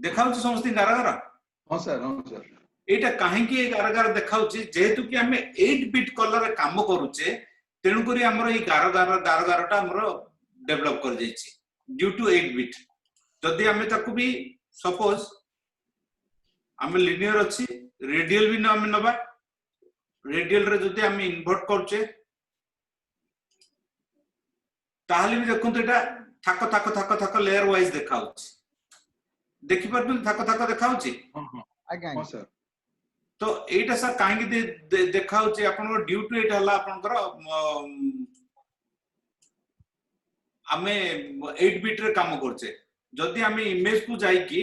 S2: देखाउछि समस्ती गारो गारो
S6: हां सर
S2: एटा काहे कि गारो गारो देखाउछि जेहेतु कि हमें 8 बिट कलर रे काम करूचे तेनु करी हमर ई गारो गारोटा हमर डेवलप कर जाईछि ड्यू टू 8 बिट जदि हमें ताकू भी सपोज हमें लिनियर अछि रेडियल भी हम नबा रेडियल रे जदि हम इन्वर्ट करचे ताहले भी देखंतु एटा थाक थाक थाक थाक लेयर वाइज देखाउछि देखि परबे थाक थाक देखाउछि
S4: आज्ञा
S6: हां सर
S2: तो एटा सर काहे कि देखाउछि आपन ड्यू टू एटा हला आपनकर हमें 8 बिट रे काम करचे जदि हमें इमेज को जाई कि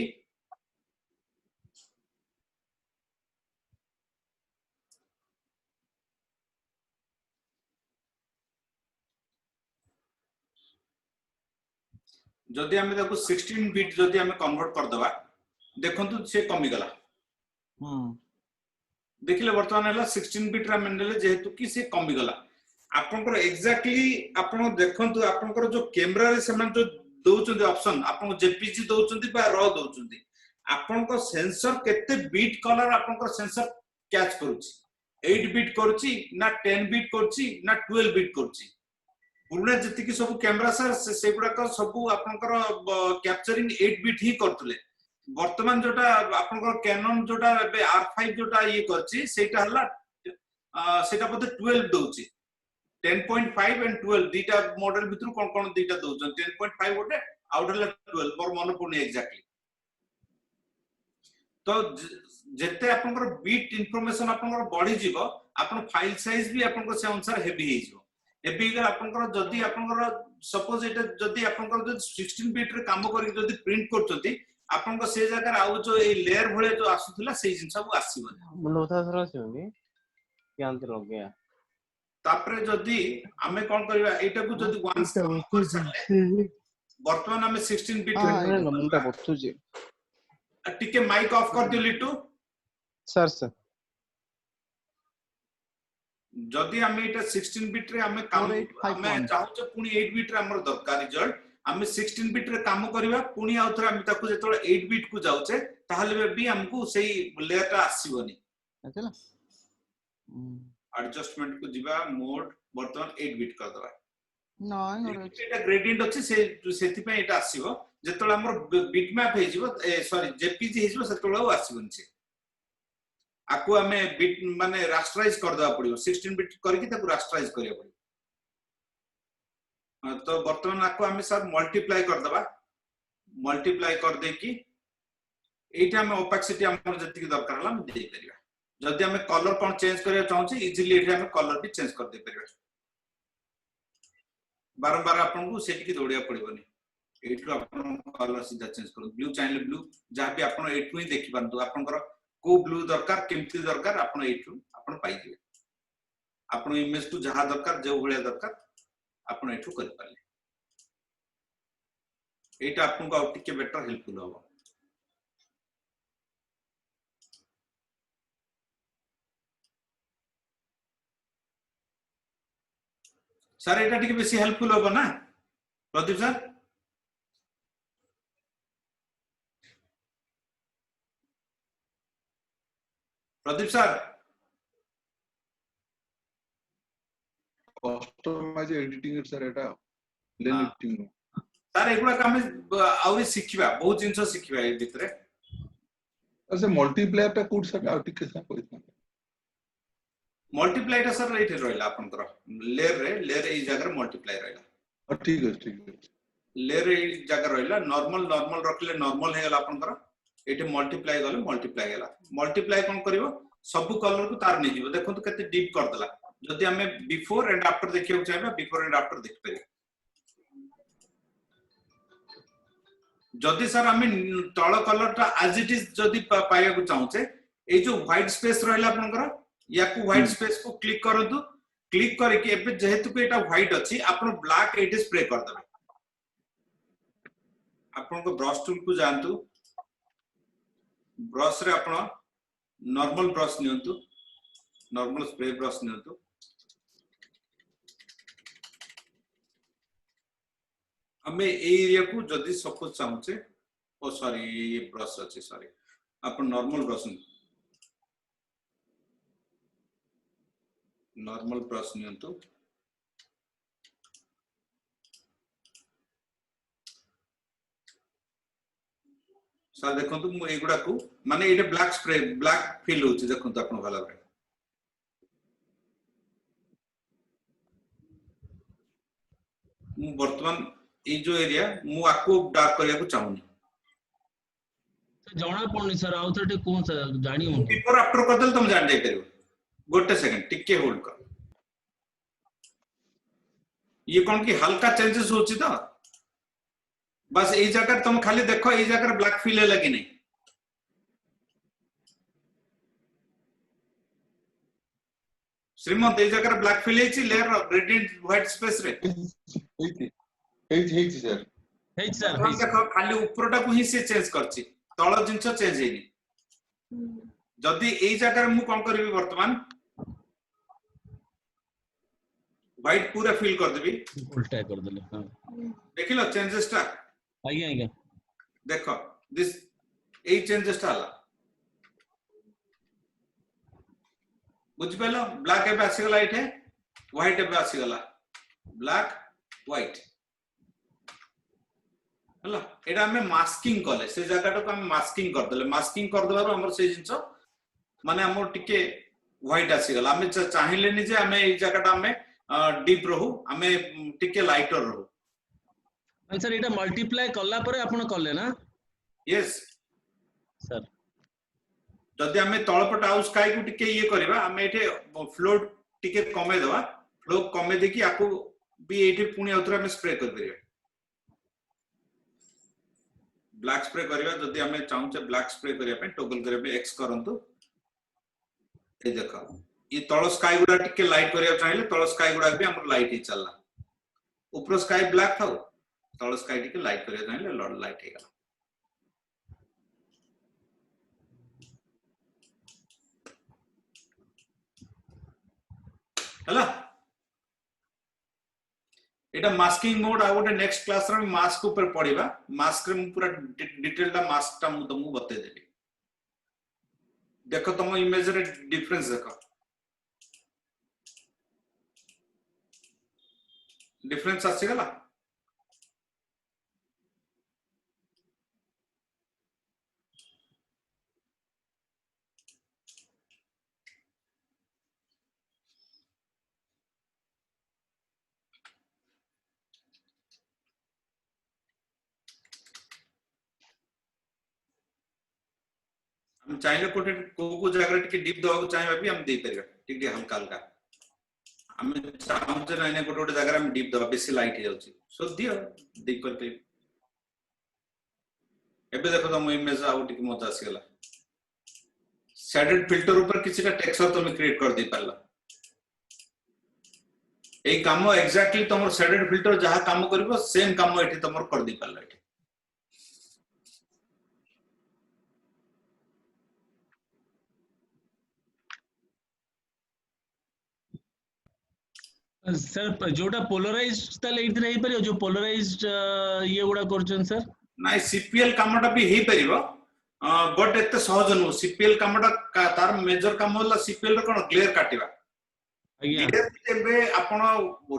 S2: जदि हमें देखो 16 बिट जदि हमें कन्वर्ट कर दबा देखंतु से कमी गला देखिले वर्तमान हला 16 बिट रा मेनले जेहेतु कि से कमी गला आपनकर एक्जेक्टली आपन देखंतु आपनकर जो कैमरा रे समान जो दोचंदी ऑप्शन आपन जेपीजी दोचंदी बा रॉ दोचंदी आपनकर सेंसर केते बिट कलर आपनकर सेंसर कैच करूची 8 बिट करूची ना 10 बिट करूची ना 12 बिट करूची पुणे जति कि सब कैमरा सर से गुडा का सब आपनकर कैप्चरिंग 8 बिट ही करतले वर्तमान जोटा आपनकर कैनन जोटा बे R5 जोटा ये करची सेटा हला सेटा पते 12 दोची 10.5 एंड 12 दीटा मॉडल भितर कोन कोन दीटा दोचन 10.5 गोटे आउटरला 12 मोर मन पड़नी एक्जेक्टली तो जेते आपनकर बीट इंफॉर्मेशन आपनकर बढ़ी जीवो आपन फाइल साइज भी आपनकर से अनुसार हेवी हे जीवो हेवी गला आपनकर जदी आपनकर सपोज एटा जदी आपनकर जो 16 बिट रे काम करी जदी प्रिंट करचंती आपनकर से जगह आउ जो ए लेयर भले जो आसुथिला से जिंस सब आसीबो
S8: मुनोथा सर आसीबो जानते लग गया
S2: तापरे जदी हमें कोन करबा एटा को जदी वंस वर्तमान हमें 16 बिट
S8: मुंडा बत्तु जे
S2: टिके माइक ऑफ कर दियो लिटू
S8: सर
S2: जदी हमें एटा 16 बिट रे हमें काम हमें चाहू छ पुनी 8 बिट रे हमर दरकार रिजल्ट हमें 16 बिट रे काम करबा पुनी आउथरा हम ताको जेतोले 8 बिट को जाउचे ताहले भी हमको सही लेयरटा आसीबोनी
S4: अच्छा
S2: एडजस्टमेंट को जीवा मोड वर्तमान 8 बिट कर दबा
S4: नहीं
S2: एटा ग्रेडियंट अछि सेति पे एटा आसीबो जेतोले हमर बिटमैप हे जीवो सॉरी जेपीजी हे जीवो सेतोले आसीबोनी से आकु हमें बिट माने रास्टराइज कर दबा पड़ियो 16 बिट करके ताकु रास्टराइज करिया पड़ियो तो वर्तमान आकु हमें सब मल्टीप्लाई कर दबा मल्टीप्लाई कर दे कि एटा हमें ओपेसिटी हमर जति दरकार हला हम दे परिबा जदि हमें कलर कोन चेंज करिया चाहूची इजीली एटा हमें कलर भी चेंज कर दे परिबा बारंबार आपन को सेट की दौड़िया पड़िबोनी एठु आपण कलर सीधा चेंज करू ब्लू चाइले ब्लू जहाँ भी आपण एठु ही देखि पारंतु आपनकर को ब्लू दरकार केमती दरकार आपण एठु आपण पाई दिबे आपण इमेज को जहाँ दरकार जो भलिया दरकार आपण एठु कर पाले एटा आपन को टिके बेटर हेल्पफुल हो सर एटा टिके बेसी हेल्पफुल हो ना Pradeep sir Pradeep sir
S6: customize editing sir एटा लेन एडिटिंग
S2: सर एगुडा काम आउरी सिखिबा बहुत जिंस सिखिबा ए भितरे
S6: से मल्टीप्लायर टा कोड सर आ टिके सर कोइ
S2: मल्टीप्लाई टा सर एठे रहला आपनकर लेयर ए जगह मल्टीप्लाई रहला
S6: ठीक है
S2: लेयर ए जगह रहला नॉर्मल रखले नॉर्मल हे गला आपनकर एठे मल्टीप्लाई गले मल्टीप्लाई गेला मल्टीप्लाई कोन करिवो सब कलर को तार नै जीवो देखो तो केते डीप कर देला जदि हमें बिफोर एंड आफ्टर देखियो चाहबा बिफोर एंड आफ्टर देख पारे जदि सर हमें तळ कलर टा एज इट इज जदि पाया को चाहूचे ए जो व्हाइट स्पेस रहला आपनकर या को व्हाइट स्पेस को क्लिक करंतु क्लिक करके एबे जेहेतु को एटा व्हाइट अछि आपण ब्लैक एटे स्प्रे कर देबे आपण को ब्रश टूल को जानतु ब्रश रे आपण नॉर्मल ब्रश नियंतु नॉर्मल स्प्रे ब्रश नियंतु हमें एरिया को जदि सपोज चाहूचे ओ सॉरी ये ब्रश अछि सॉरी आपण नॉर्मल ब्रश नियंतु सर देखंतु मु एगुडा को माने एटे ब्लैक स्प्रे ब्लैक फील होची देखंतु आपण भला बरे मु वर्तमान ए जो एरिया मु आको डार्क करिया को चाहूनी
S1: जणा पड़नी सर आउ थटे कोन जानी हो
S2: बिफोर आफ्टर कर देल तुम जान जाय करियो गोटे सेकंड टिके होल्ड कर ये कौन की हल्का चेंजेस होची तो बस ए जगह तुम खाली देखो ए जगह ब्लैक फील है लगी नहीं श्रीमंत ए जगह ब्लैक फील है ची लेयर ग्रेडियंट व्हाइट स्पेस रे
S6: हेई सर
S2: हम देखो खाली ऊपरटा को ही से चेंज करची तळ जिंस चेंज हेनी जदी ए जगह मु कोन करबी वर्तमान व्हाइट पूरा फिल कर देबी
S1: उल्टा कर देले हां
S2: देखिलो चेंजेस टा
S1: आगे
S2: देखो दिस ए चेंजेस टा हला बुझ पेलो ब्लैक एबे आसी गला एठे व्हाइट एबे आसी गला ब्लैक व्हाइट हला एटा हमें मास्किंग करले से जगह को हम मास्किंग कर देले मास्किंग कर देबारो हमर से जिंस माने हमर टिके व्हाइट आसी गला हम चाहिले नि जे हमें ए जगहटा हमें डीप रहू हमें टिके लाइटर रहू
S1: सर एटा मल्टीप्लाई कला परे आपण करले ना
S2: यस
S1: सर
S2: जदि हमें तळपट आउ स्काई को टिके ये करबा हमें एठे फ्लो टिके कमे देबा फ्लो कमे देकी आको भी एठे पुनी उतरा में स्प्रे कर देबा ब्लैक स्प्रे करबा जदि हमें चाहूचे ब्लैक स्प्रे करिया पे टॉगल करबे एक्स करंतु ए देखो ये तळ स्काई गुडा टिके लाइट करिया चाहिले तळ स्काई गुडा भी हमर लाइट ही चलला ऊपर स्काई ब्लैक थाउ तळ स्काई टिके लाइट करिया चाहिले लॉर्ड लाइट हे गला हला एटा मास्किंग मोड आ गोटे नेक्स्ट क्लास रे मास्क ऊपर पढिबा मास्क रे पूरा डिटेल दा मास्क ता मु तुमको बते देबी देखो तुम इमेज रे डिफरेंस देखो डिफरेंस आसी गला हम चाहिए को जगह टिके डीप दवा चाहिए भी हम दे परिबा टिके हल्का हल्का हम चाहूचे ना गोटे गोटे जगह हम डीप दवा बेसी लाइट हो जाउची सो दियो दे करते एबे देखो तुम इमेज आउट की मजा आसीगला शेडेड फिल्टर ऊपर किसीटा टेक्सचर तुम क्रिएट कर दी पारला ए काम एग्जैक्टली तुम शेडेड फिल्टर जहां काम करबो सेम काम एठी तुम कर दी पारला एठी
S1: सर जोटा पोलराइज्ड ताले इथि रही परियो जो पोलराइज्ड ये गुडा करछन सर
S2: नाइ सीपीएल कामटा भी हेई परिबो बट एते सहज नु सीपीएल कामटा तार मेजर काम होला सीपीएल रो कोन ग्लेयर काटिबा
S1: आज्ञा
S2: एबे आपण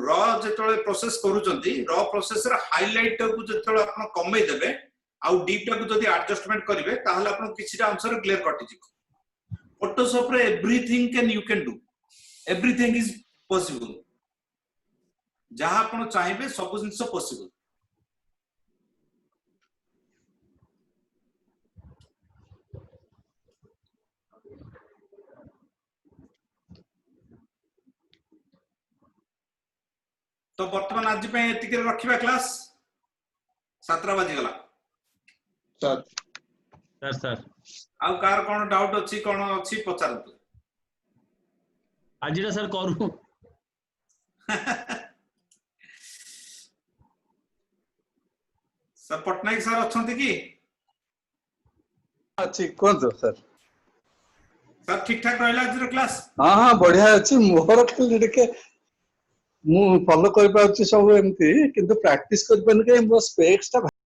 S2: र जेतळे प्रोसेस करूचंती र प्रोसेस रा हाइलाइट को जेतळे आपण कमै देबे आउ डीप टा को जदी एडजस्टमेंट करिवे ताहले आपण किछिटा आंसर क्लियर कटि जिवो फोटोशॉप रे everything can you can do everything is possible जहां आपण चाहेबे सब जिंस पॉसिबल तो वर्तमान आज पे एतिके रखिबा क्लास 7 बजे गला
S1: सर सर
S2: आ कार कोन डाउट अछि कोन अछि पचारतु
S1: आजिरा सर करू
S2: सर पटनायक सर अछंती की
S9: अच्छी कौन तो सर
S2: सर ठीक ठाक रहला आज क्लास
S9: हाँ हाँ बढ़िया अच्छी मोहर के मु फॉलो कर पाउची सब एमती किंतु प्रैक्टिस कर पन के मो स्पेक्स ता